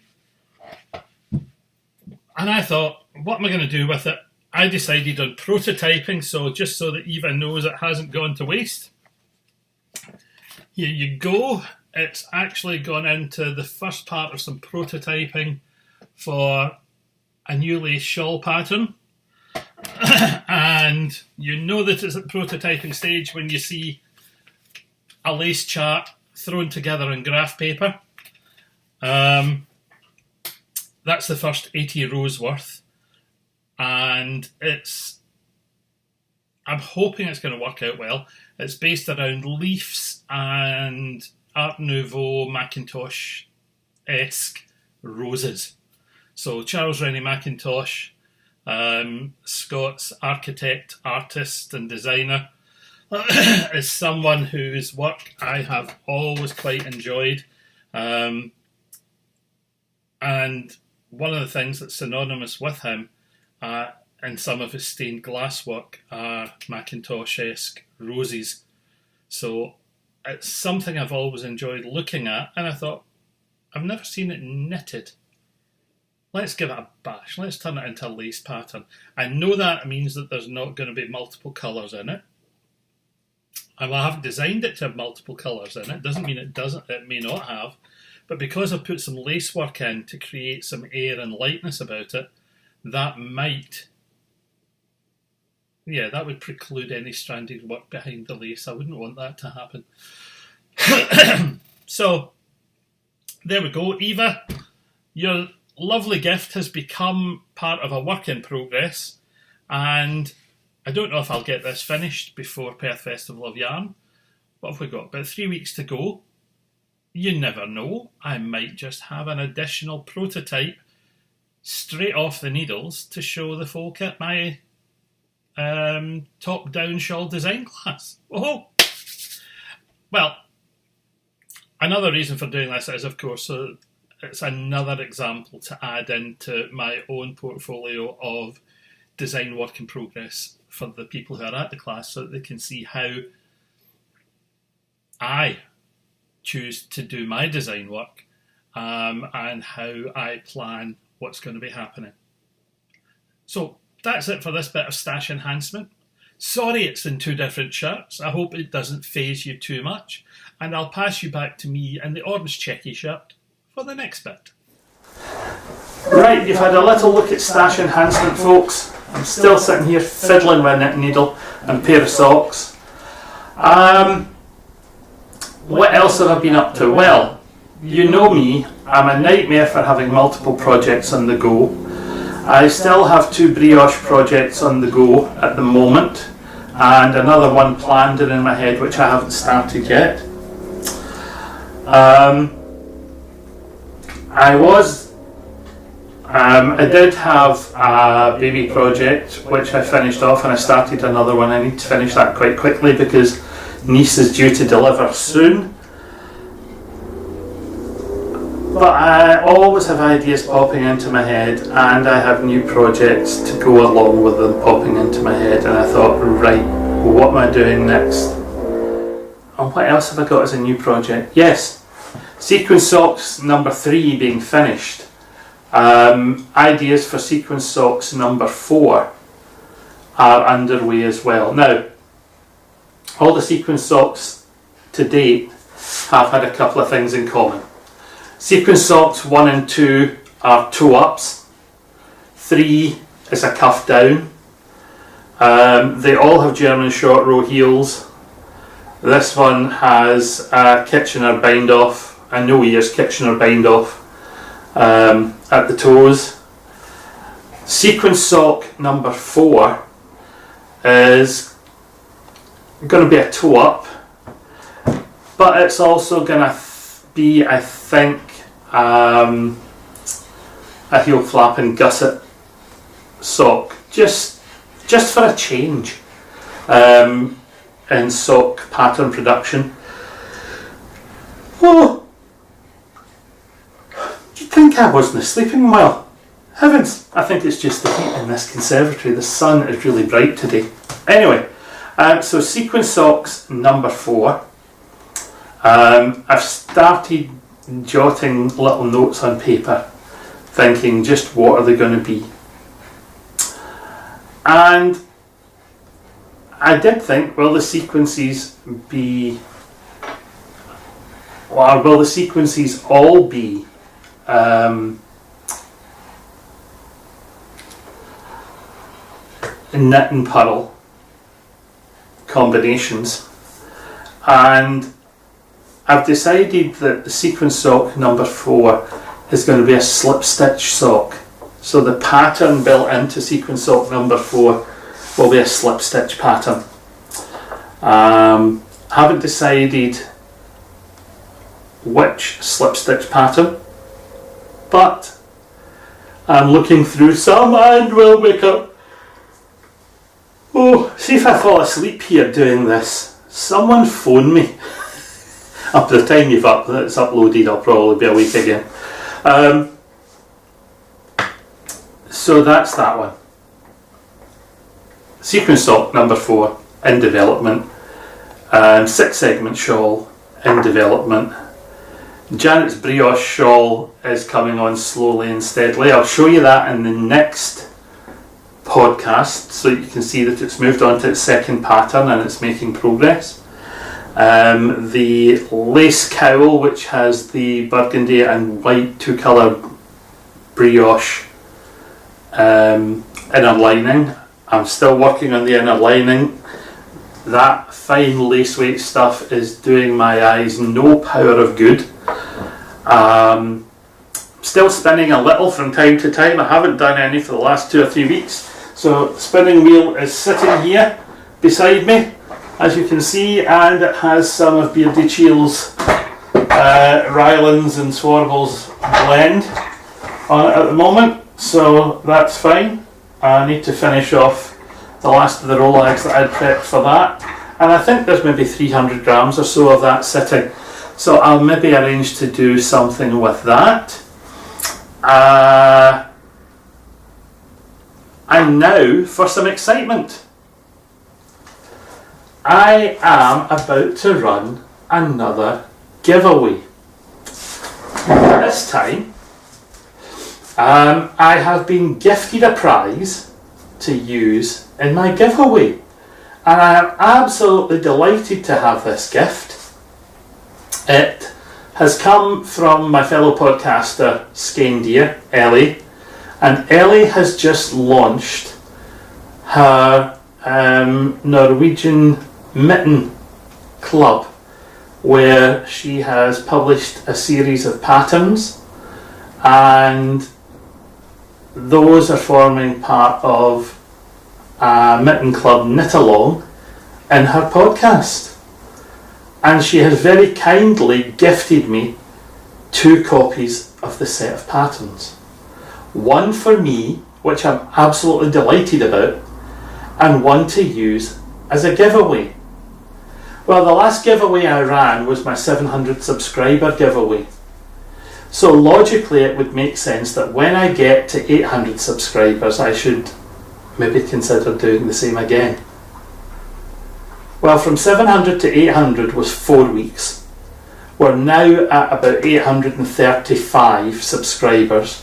And I thought, what am I going to do with it? I decided on prototyping, so just so that Eva knows it hasn't gone to waste. Here you go. It's actually gone into the first part of some prototyping for a new lace shawl pattern. And you know that it's at prototyping stage when you see a lace chart thrown together in graph paper. That's the first 80 rows worth. And I'm hoping it's going to work out well. It's based around leaves and Art Nouveau Macintosh-esque roses. So Charles Rennie Mackintosh, Scott's architect, artist and designer, is someone whose work I have always quite enjoyed. And one of the things that's synonymous with him and some of his stained glass work are Macintosh-esque roses. So it's something I've always enjoyed looking at, and I thought, I've never seen it knitted. Let's give it a bash. Let's turn it into a lace pattern. I know that means that there's not going to be multiple colours in it. And I haven't designed it to have multiple colours in it. Doesn't mean it doesn't. It may not have. But because I've put some lace work in to create some air and lightness about it, that might... Yeah, that would preclude any stranded work behind the lace. I wouldn't want that to happen. So, there we go. Eva, your lovely gift has become part of a work in progress, and I don't know if I'll get this finished before Perth Festival of Yarn. What have we got? About 3 weeks to go. You never know. I might just have an additional prototype straight off the needles to show the folk at my top-down shawl design class. Oh, well, another reason for doing this is, of course, so it's another example to add into my own portfolio of design work in progress for the people who are at the class, so that they can see how I choose to do my design work and how I plan what's going to be happening. So that's it for this bit of stash enhancement. Sorry it's in 2 different shirts. I hope it doesn't faze you too much. And I'll pass you back to me in the orange checky shirt for the next bit. Right, you've had a little look at stash enhancement, folks. I'm still sitting here fiddling with a knitting needle and a pair of socks. What else have I been up to? Well, you know me, I'm a nightmare for having multiple projects on the go. I still have 2 brioche projects on the go at the moment, and another one planned and in my head which I haven't started yet. I did have a baby project which I finished off, and I started another one. I need to finish that quite quickly because niece is due to deliver soon. But I always have ideas popping into my head, and I have new projects to go along with them popping into my head, and I thought, right, what am I doing next? And what else have I got as a new project? Yes, Sequin Socks number 3 being finished. Ideas for Sequin Socks number 4 are underway as well. Now, all the Sequin Socks to date have had a couple of things in common. Sequin Socks 1 and 2 are toe ups, 3 is a cuff down. They all have German short row heels. This one has a Kitchener bind off, a no ears Kitchener bind off at the toes. Sequin sock number 4 is going to be a toe up, but it's also going to be, I think, a heel flap and gusset sock, just for a change in sock pattern production. Oh, you'd think I wasn't sleeping well. Heavens, I think it's just the heat in this conservatory. The sun is really bright today. Anyway, so Sequin Socks number 4. I've started jotting little notes on paper, thinking just what are they going to be. And I did think, will the sequences all be knit and purl combinations? And I've decided that the Sequin Sock number 4 is going to be a slip stitch sock. So the pattern built into Sequin Sock number 4 will be a slip stitch pattern. Haven't decided which slip stitch pattern, but I'm looking through some and will wake up. Oh, see if I fall asleep here doing this. Someone phone me. Up to the time it's uploaded, I'll probably be awake again. So that's that one. Sequin Sock number 4 in development. 6 segment shawl in development. Janet's brioche shawl is coming on slowly and steadily. I'll show you that in the next podcast so you can see that it's moved on to its second pattern and it's making progress. The lace cowl, which has the burgundy and white 2-colour brioche inner lining. I'm still working on the inner lining. That fine lace weight stuff is doing my eyes no power of good. Still spinning a little from time to time. I haven't done any for the last 2 or 3 weeks. So the spinning wheel is sitting here beside me, as you can see, and it has some of Beardychiel's Rylands and Swarbles blend on it at the moment. So that's fine. I need to finish off the last of the Rolex that I'd prepped for that, and I think there's maybe 300 grams or so of that sitting, so I'll maybe arrange to do something with that. And now for some excitement. I am about to run another giveaway. This time I have been gifted a prize to use in my giveaway, and I am absolutely delighted to have this gift. It has come from my fellow podcaster, Skandia, Ellie. And Ellie has just launched her Norwegian mitten club, where she has published a series of patterns, and those are forming part of a mitten club knit along in her podcast. And she has very kindly gifted me 2 copies of the set of patterns. One for me, which I'm absolutely delighted about, and one to use as a giveaway. Well, the last giveaway I ran was my 700 subscriber giveaway. So logically it would make sense that when I get to 800 subscribers I should maybe consider doing the same again. Well, from 700 to 800 was 4 weeks. We're now at about 835 subscribers,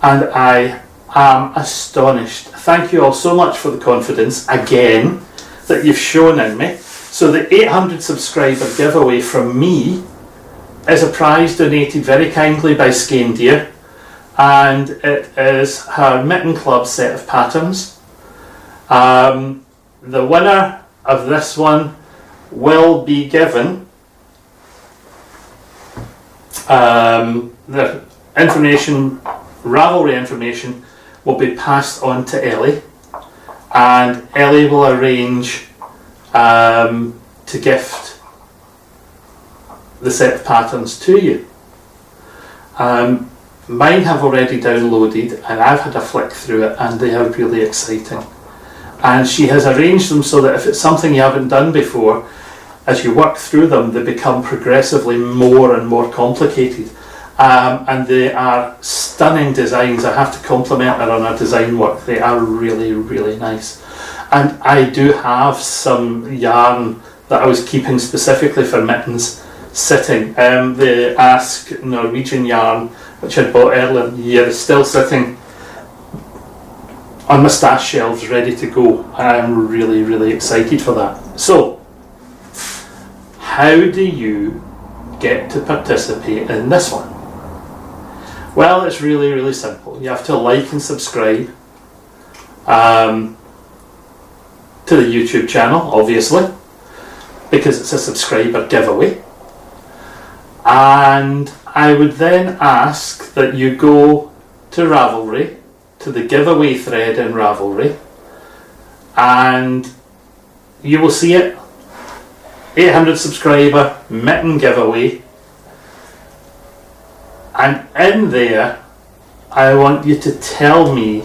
and I am astonished. Thank you all so much for the confidence again that you've shown in me. So the 800 subscriber giveaway from me is a prize donated very kindly by Skandia, and it is her Mitten Club set of patterns. The winner of this one will be given the information, Ravelry information, will be passed on to Ellie, and Ellie will arrange to gift the set of patterns to you. Mine have already downloaded and I've had a flick through it, and they are really exciting. And she has arranged them so that if it's something you haven't done before, as you work through them, they become progressively more and more complicated. And they are stunning designs. I have to compliment her on her design work. They are really, really nice. And I do have some yarn that I was keeping specifically for mittens sitting. The Ask Norwegian yarn, which I bought earlier in the year, is still sitting on my stash shelves ready to go. I'm really, really excited for that. So, how do you get to participate in this one? Well, it's really, really simple. You have to like and subscribe to the YouTube channel, obviously, because it's a subscriber giveaway. And I would then ask that you go to Ravelry, to the giveaway thread in Ravelry, and you will see it. 800 subscriber mitten giveaway. And in there, I want you to tell me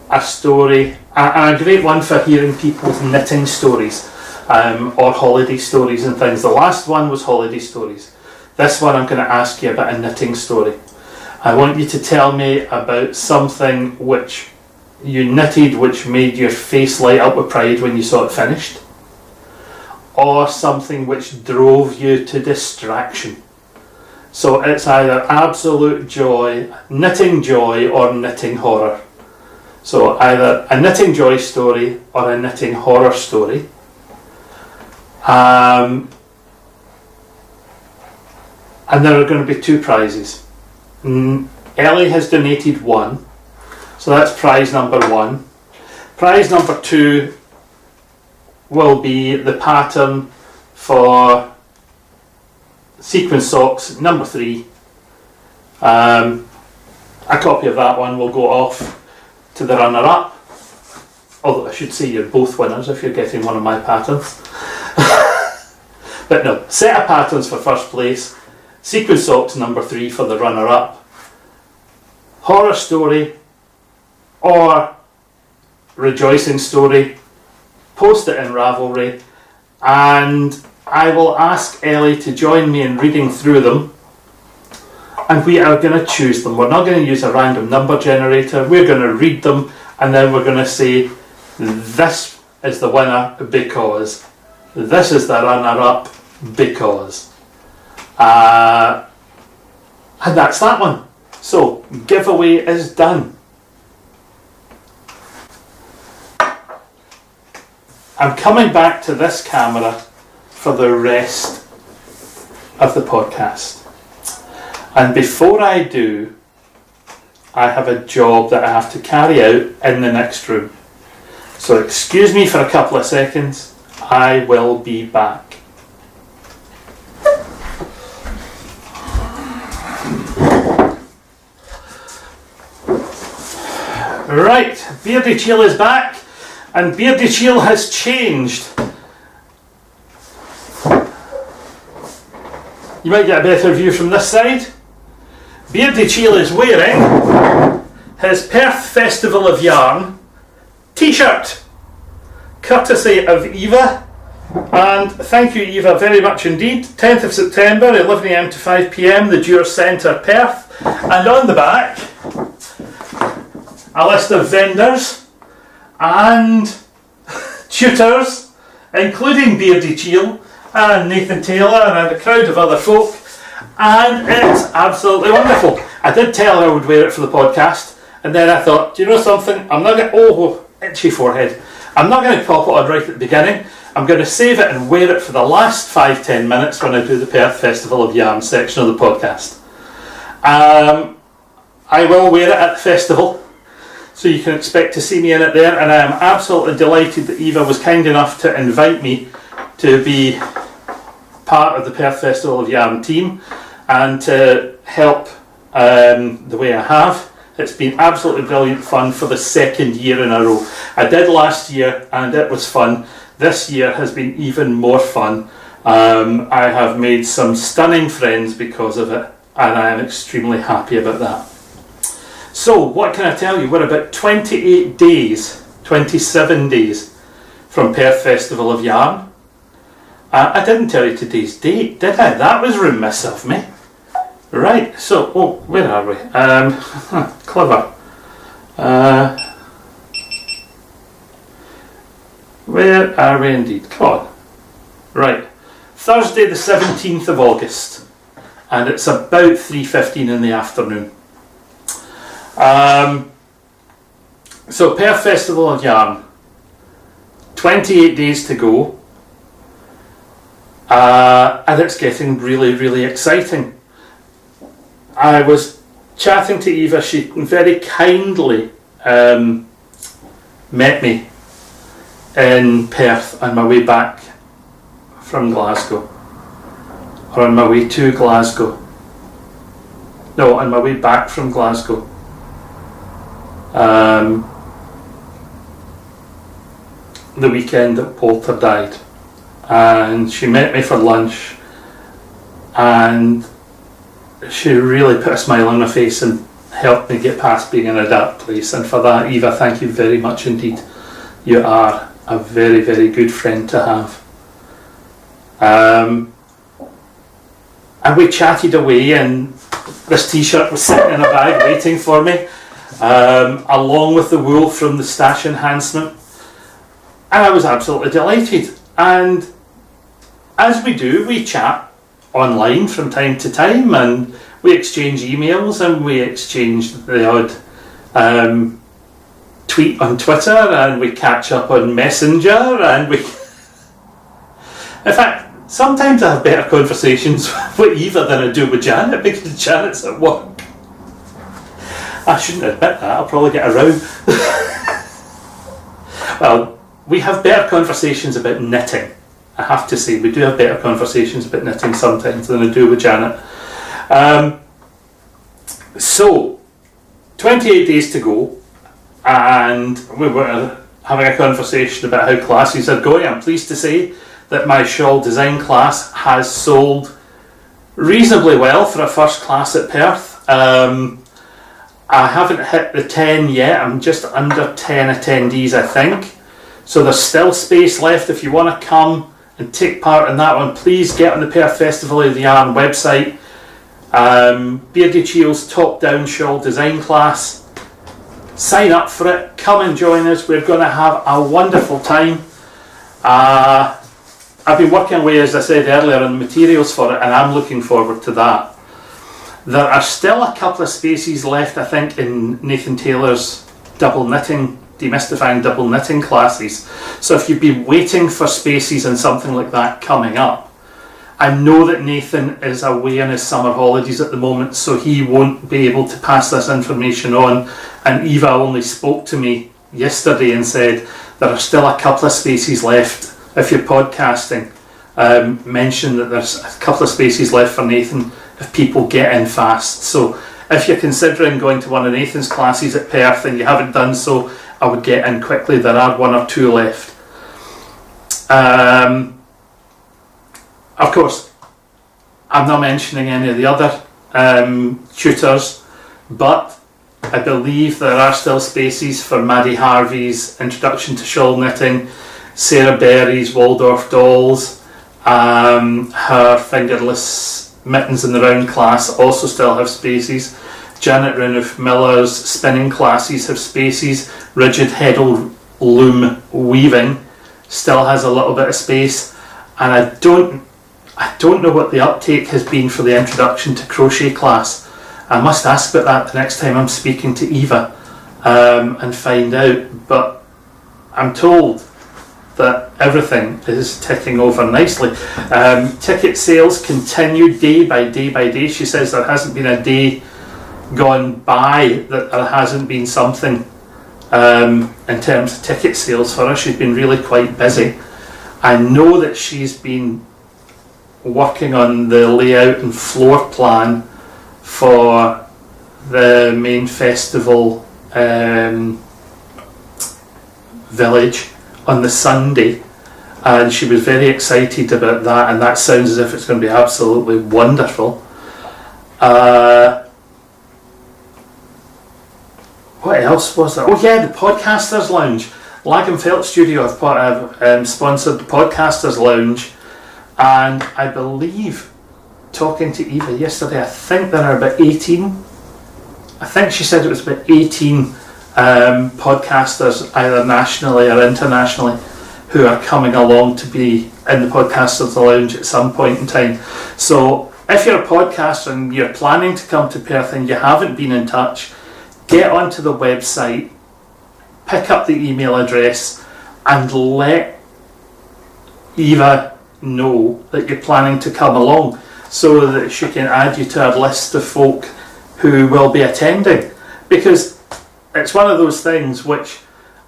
a story, and a great one for hearing people's knitting stories, or holiday stories and things. The last one was holiday stories. This one I'm going to ask you about a knitting story. I want you to tell me about something which you knitted which made your face light up with pride when you saw it finished, or something which drove you to distraction. So it's either absolute joy, knitting joy, or knitting horror. So either a knitting joy story or a knitting horror story. And there are going to be 2 prizes. Ellie has donated 1, so that's prize number 1. Prize number 2 will be the pattern for sequin socks number 3. A copy of that one will go off to the runner-up, although I should say you're both winners if you're getting one of my patterns. But no, set of patterns for first place, sequin socks number 3 for the runner-up, horror story or rejoicing story, post it in Ravelry, and I will ask Ellie to join me in reading through them, and we are going to choose them. We're not going to use a random number generator. We're going to read them, and then we're going to say this is the winner because, this is the runner-up because. And that's that one. So, giveaway is done. I'm coming back to this camera for the rest of the podcast. And before I do, I have a job that I have to carry out in the next room. So excuse me for a couple of seconds. I will be back. Right, Beardychiel is back, and Beardychiel has changed. You might get a better view from this side. Beardychiel is wearing his Perth Festival of Yarn t-shirt, courtesy of Eva, and thank you Eva very much indeed. 10th of September, 11am to 5pm, the Dewar Centre, Perth, and on the back a list of vendors and tutors, including Beardychiel and Nathan Taylor and a crowd of other folk, and it's absolutely wonderful. I did tell her I would wear it for the podcast, and then I thought, do you know something? I'm not going to, oh, itchy forehead. I'm not going to pop it on right at the beginning. I'm going to save it and wear it for the last 5-10 minutes when I do the Perth Festival of Yarn section of the podcast. I will wear it at the festival, so you can expect to see me in it there, and I am absolutely delighted that Eva was kind enough to invite me to be part of the Perth Festival of Yarn team and to help the way I have. It's been absolutely brilliant fun for the second year in a row. I did last year and it was fun. This year has been even more fun. I have made some stunning friends because of it, and I am extremely happy about that. So, what can I tell you? We're about 28 days, 27 days from Perth Festival of Yarn. I didn't tell you today's date, did I? That was remiss of me. Right, so, oh, where are we? Clever. Where are we indeed? Come on. Right, Thursday the 17th of August, and it's about 3:15 in the afternoon. So Perth Festival of Yarn, 28 days to go, and it's getting really, really exciting. I was chatting to Eva. She very kindly met me in Perth on my way back from Glasgow, or on my way to Glasgow. No, on my way back from Glasgow. The weekend that Walter died, and she met me for lunch, and she really put a smile on my face and helped me get past being in a dark place, and for that, Eva, thank you very much indeed. You are a very, very good friend to have. And we chatted away, and this t-shirt was sitting in a bag waiting for me, along with the wool from the stash enhancement, and I was absolutely delighted. And as we do, we chat online from time to time, and we exchange emails, and we exchange the odd tweet on Twitter, and we catch up on Messenger, and we in fact, sometimes I have better conversations with Eva than I do with Janet, because Janet's at work. I shouldn't admit that, I'll probably get a row. Well, we have better conversations about knitting. I have to say, we do have better conversations about knitting sometimes than I do with Janet. So, 28 days to go, and we were having a conversation about how classes are going. I'm pleased to say that my shawl design class has sold reasonably well for a first class at Perth. I haven't hit the 10 yet, I'm just under 10 attendees, I think. So there's still space left. If you want to come and take part in that one, please get on the Perth Festival of the Yarn website. Beardychiel's top-down shawl design class. Sign up for it, come and join us. We're going to have a wonderful time. I've been working away, as I said earlier, on the materials for it, and I'm looking forward to that. There are still a couple of spaces left, I think, in Nathan Taylor's double knitting, demystifying double knitting classes. So if you've been waiting for spaces and something like that coming up, I know that Nathan is away on his summer holidays at the moment, so he won't be able to pass this information on. And Eva only spoke to me yesterday and said there are still a couple of spaces left. If you're podcasting, mention that there's a couple of spaces left for Nathan if people get in fast. So if you're considering going to one of Nathan's classes at Perth and you haven't done so, I would get in quickly. There are 1 or 2 left. Of course, I'm not mentioning any of the other tutors, but I believe there are still spaces for Maddie Harvey's Introduction to Shawl Knitting, Sarah Berry's Waldorf Dolls, her Fingerless Mittens in the Round class also still have spaces. Janet Renouf Miller's spinning classes have spaces. Rigid Heddle Loom Weaving still has a little bit of space, and I don't know what the uptake has been for the Introduction to Crochet class. I must ask about that the next time I'm speaking to Eva and find out, but I'm told that everything is ticking over nicely. Ticket sales continue day by day by day. She says there hasn't been a day gone by that there hasn't been something in terms of ticket sales for her. She's been really quite busy. I know that she's been working on the layout and floor plan for the main festival village on the Sunday, and she was very excited about that, and that sounds as if it's going to be absolutely wonderful. What else was there? Oh yeah, the Podcasters Lounge. Lagenfeld Studio have sponsored the Podcasters Lounge, and I believe, talking to Eva yesterday, I think there are about 18. I think she said it was about 18 podcasters, either nationally or internationally, who are coming along to be in the Podcasters Lounge at some point in time. So if you're a podcaster and you're planning to come to Perth and you haven't been in touch, get onto the website, pick up the email address, and let Eva know that you're planning to come along, so that she can add you to our list of folk who will be attending. Because it's one of those things which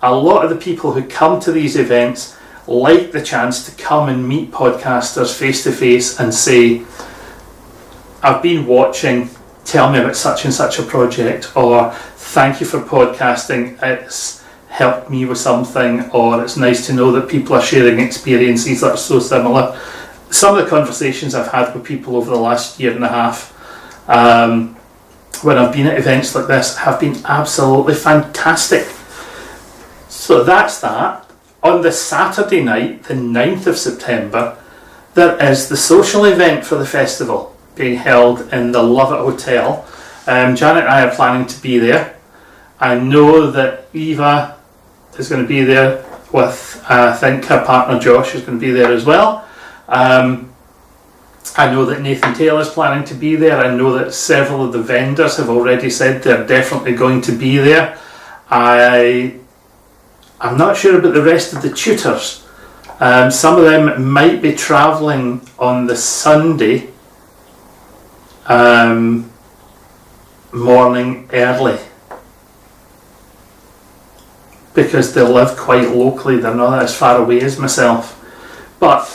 a lot of the people who come to these events like the chance to come and meet podcasters face to face and say, I've been watching, tell me about such and such a project, or thank you for podcasting, it's helped me with something, or it's nice to know that people are sharing experiences that are so similar. Some of the conversations I've had with people over the last year and a half when I've been at events like this have been absolutely fantastic. So that's that. On the Saturday night, the 9th of September, there is the social event for the festival being held in the Lovett Hotel. Janet and I are planning to be there. I know that Eva is going to be there with, I think her partner Josh is going to be there as well. I know that Nathan Taylor is planning to be there. I know that several of the vendors have already said they're definitely going to be there. I'm not sure about the rest of the tutors. Some of them might be travelling on the Sunday morning early, because they live quite locally. They're not as far away as myself. But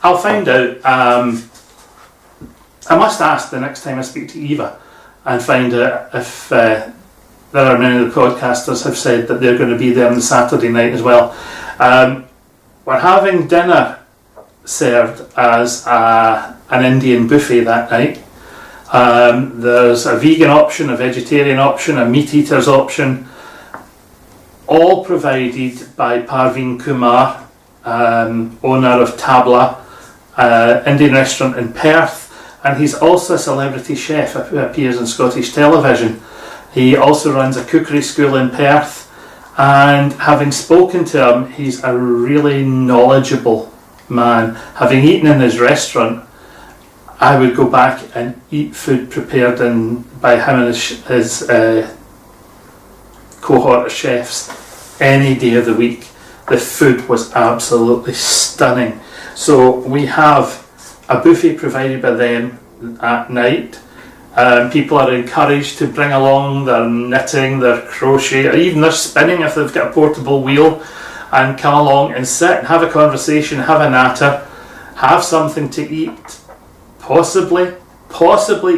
I'll find out. I must ask the next time I speak to Eva and find out if there are many of the podcasters have said that they're going to be there on the Saturday night as well. We're having dinner served as an Indian buffet that night. There's a vegan option, a vegetarian option, a meat eaters option, all provided by Parveen Kumar, owner of Tabla, Indian restaurant in Perth, and he's also a celebrity chef who appears on Scottish television. He also runs a cookery school in Perth, and having spoken to him, he's a really knowledgeable man. Having eaten in his restaurant, I would go back and eat food prepared by him and his cohort of chefs any day of the week. The food was absolutely stunning. So we have a buffet provided by them at night. People are encouraged to bring along their knitting, their crochet, or even their spinning if they've got a portable wheel, and come along and sit and have a conversation, have a natter, have something to eat, possibly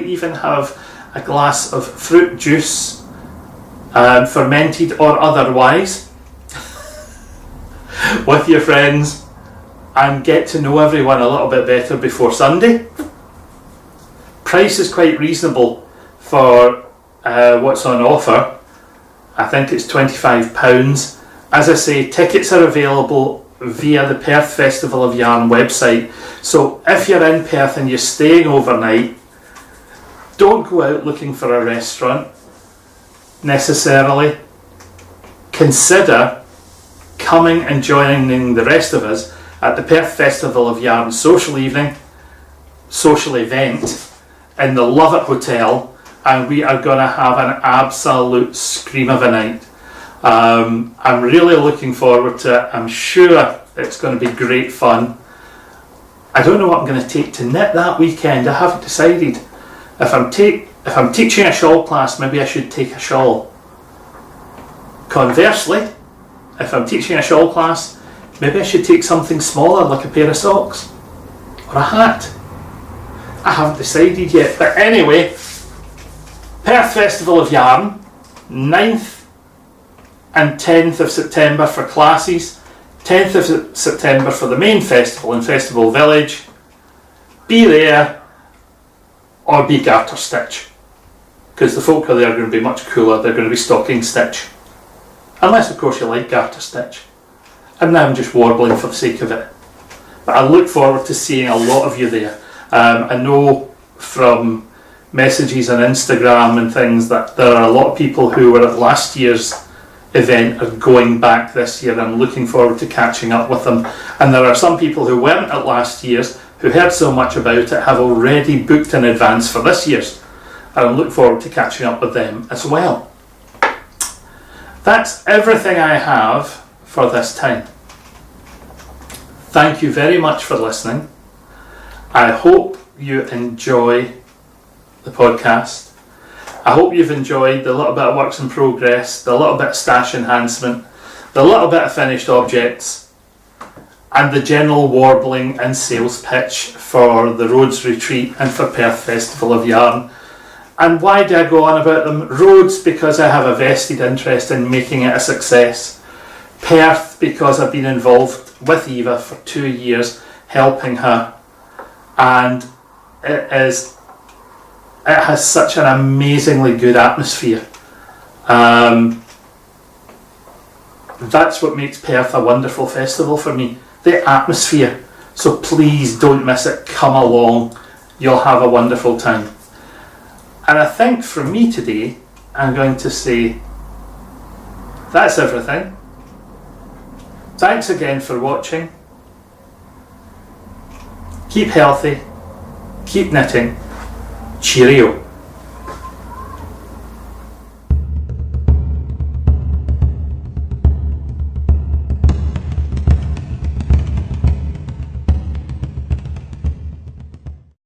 even have a glass of fruit juice, fermented or otherwise, with your friends, and get to know everyone a little bit better before Sunday. Price is quite reasonable for what's on offer. I think it's £25. As I say, tickets are available via the Perth Festival of Yarn website. So if you're in Perth and you're staying overnight, don't go out looking for a restaurant necessarily. Consider coming and joining the rest of us at the Perth Festival of Yarn social event in the Love It Hotel, and we are going to have an absolute scream of a night. I'm really looking forward to it. I'm sure it's going to be great fun. I don't know what I'm going to take to knit that weekend. I haven't decided. If I'm teaching a shawl class, maybe I should take a shawl. Conversely, if I'm teaching a shawl class, maybe I should take something smaller, like a pair of socks or a hat. I haven't decided yet. But anyway, Perth Festival of Yarn, 9th and 10th of September for classes, 10th of September for the main festival in Festival Village. Be there or be garter stitch, because the folk are there going to be much cooler. They're going to be stocking stitch, unless of course you like garter stitch. And now I'm just warbling for the sake of it, but I look forward to seeing a lot of you there. I know from messages on Instagram and things that there are a lot of people who were at last year's event are going back this year. I'm looking forward to catching up with them. And there are some people who weren't at last year's, who heard so much about it, have already booked in advance for this year's. And I look forward to catching up with them as well. That's everything I have for this time. Thank you very much for listening. I hope you enjoy the podcast. I hope you've enjoyed the little bit of works in progress, the little bit of stash enhancement, the little bit of finished objects, and the general warbling and sales pitch for the Rhodes retreat and for Perth Festival of Yarn. And why do I go on about them? Rhodes, because I have a vested interest in making it a success. Perth, because I've been involved with Eva for 2 years, helping her. And it has such an amazingly good atmosphere. That's what makes Perth a wonderful festival for me, the atmosphere. So please don't miss it, come along, you'll have a wonderful time. And I think for me today, I'm going to say that's everything. Thanks again for watching. Keep healthy, keep knitting. Cheerio.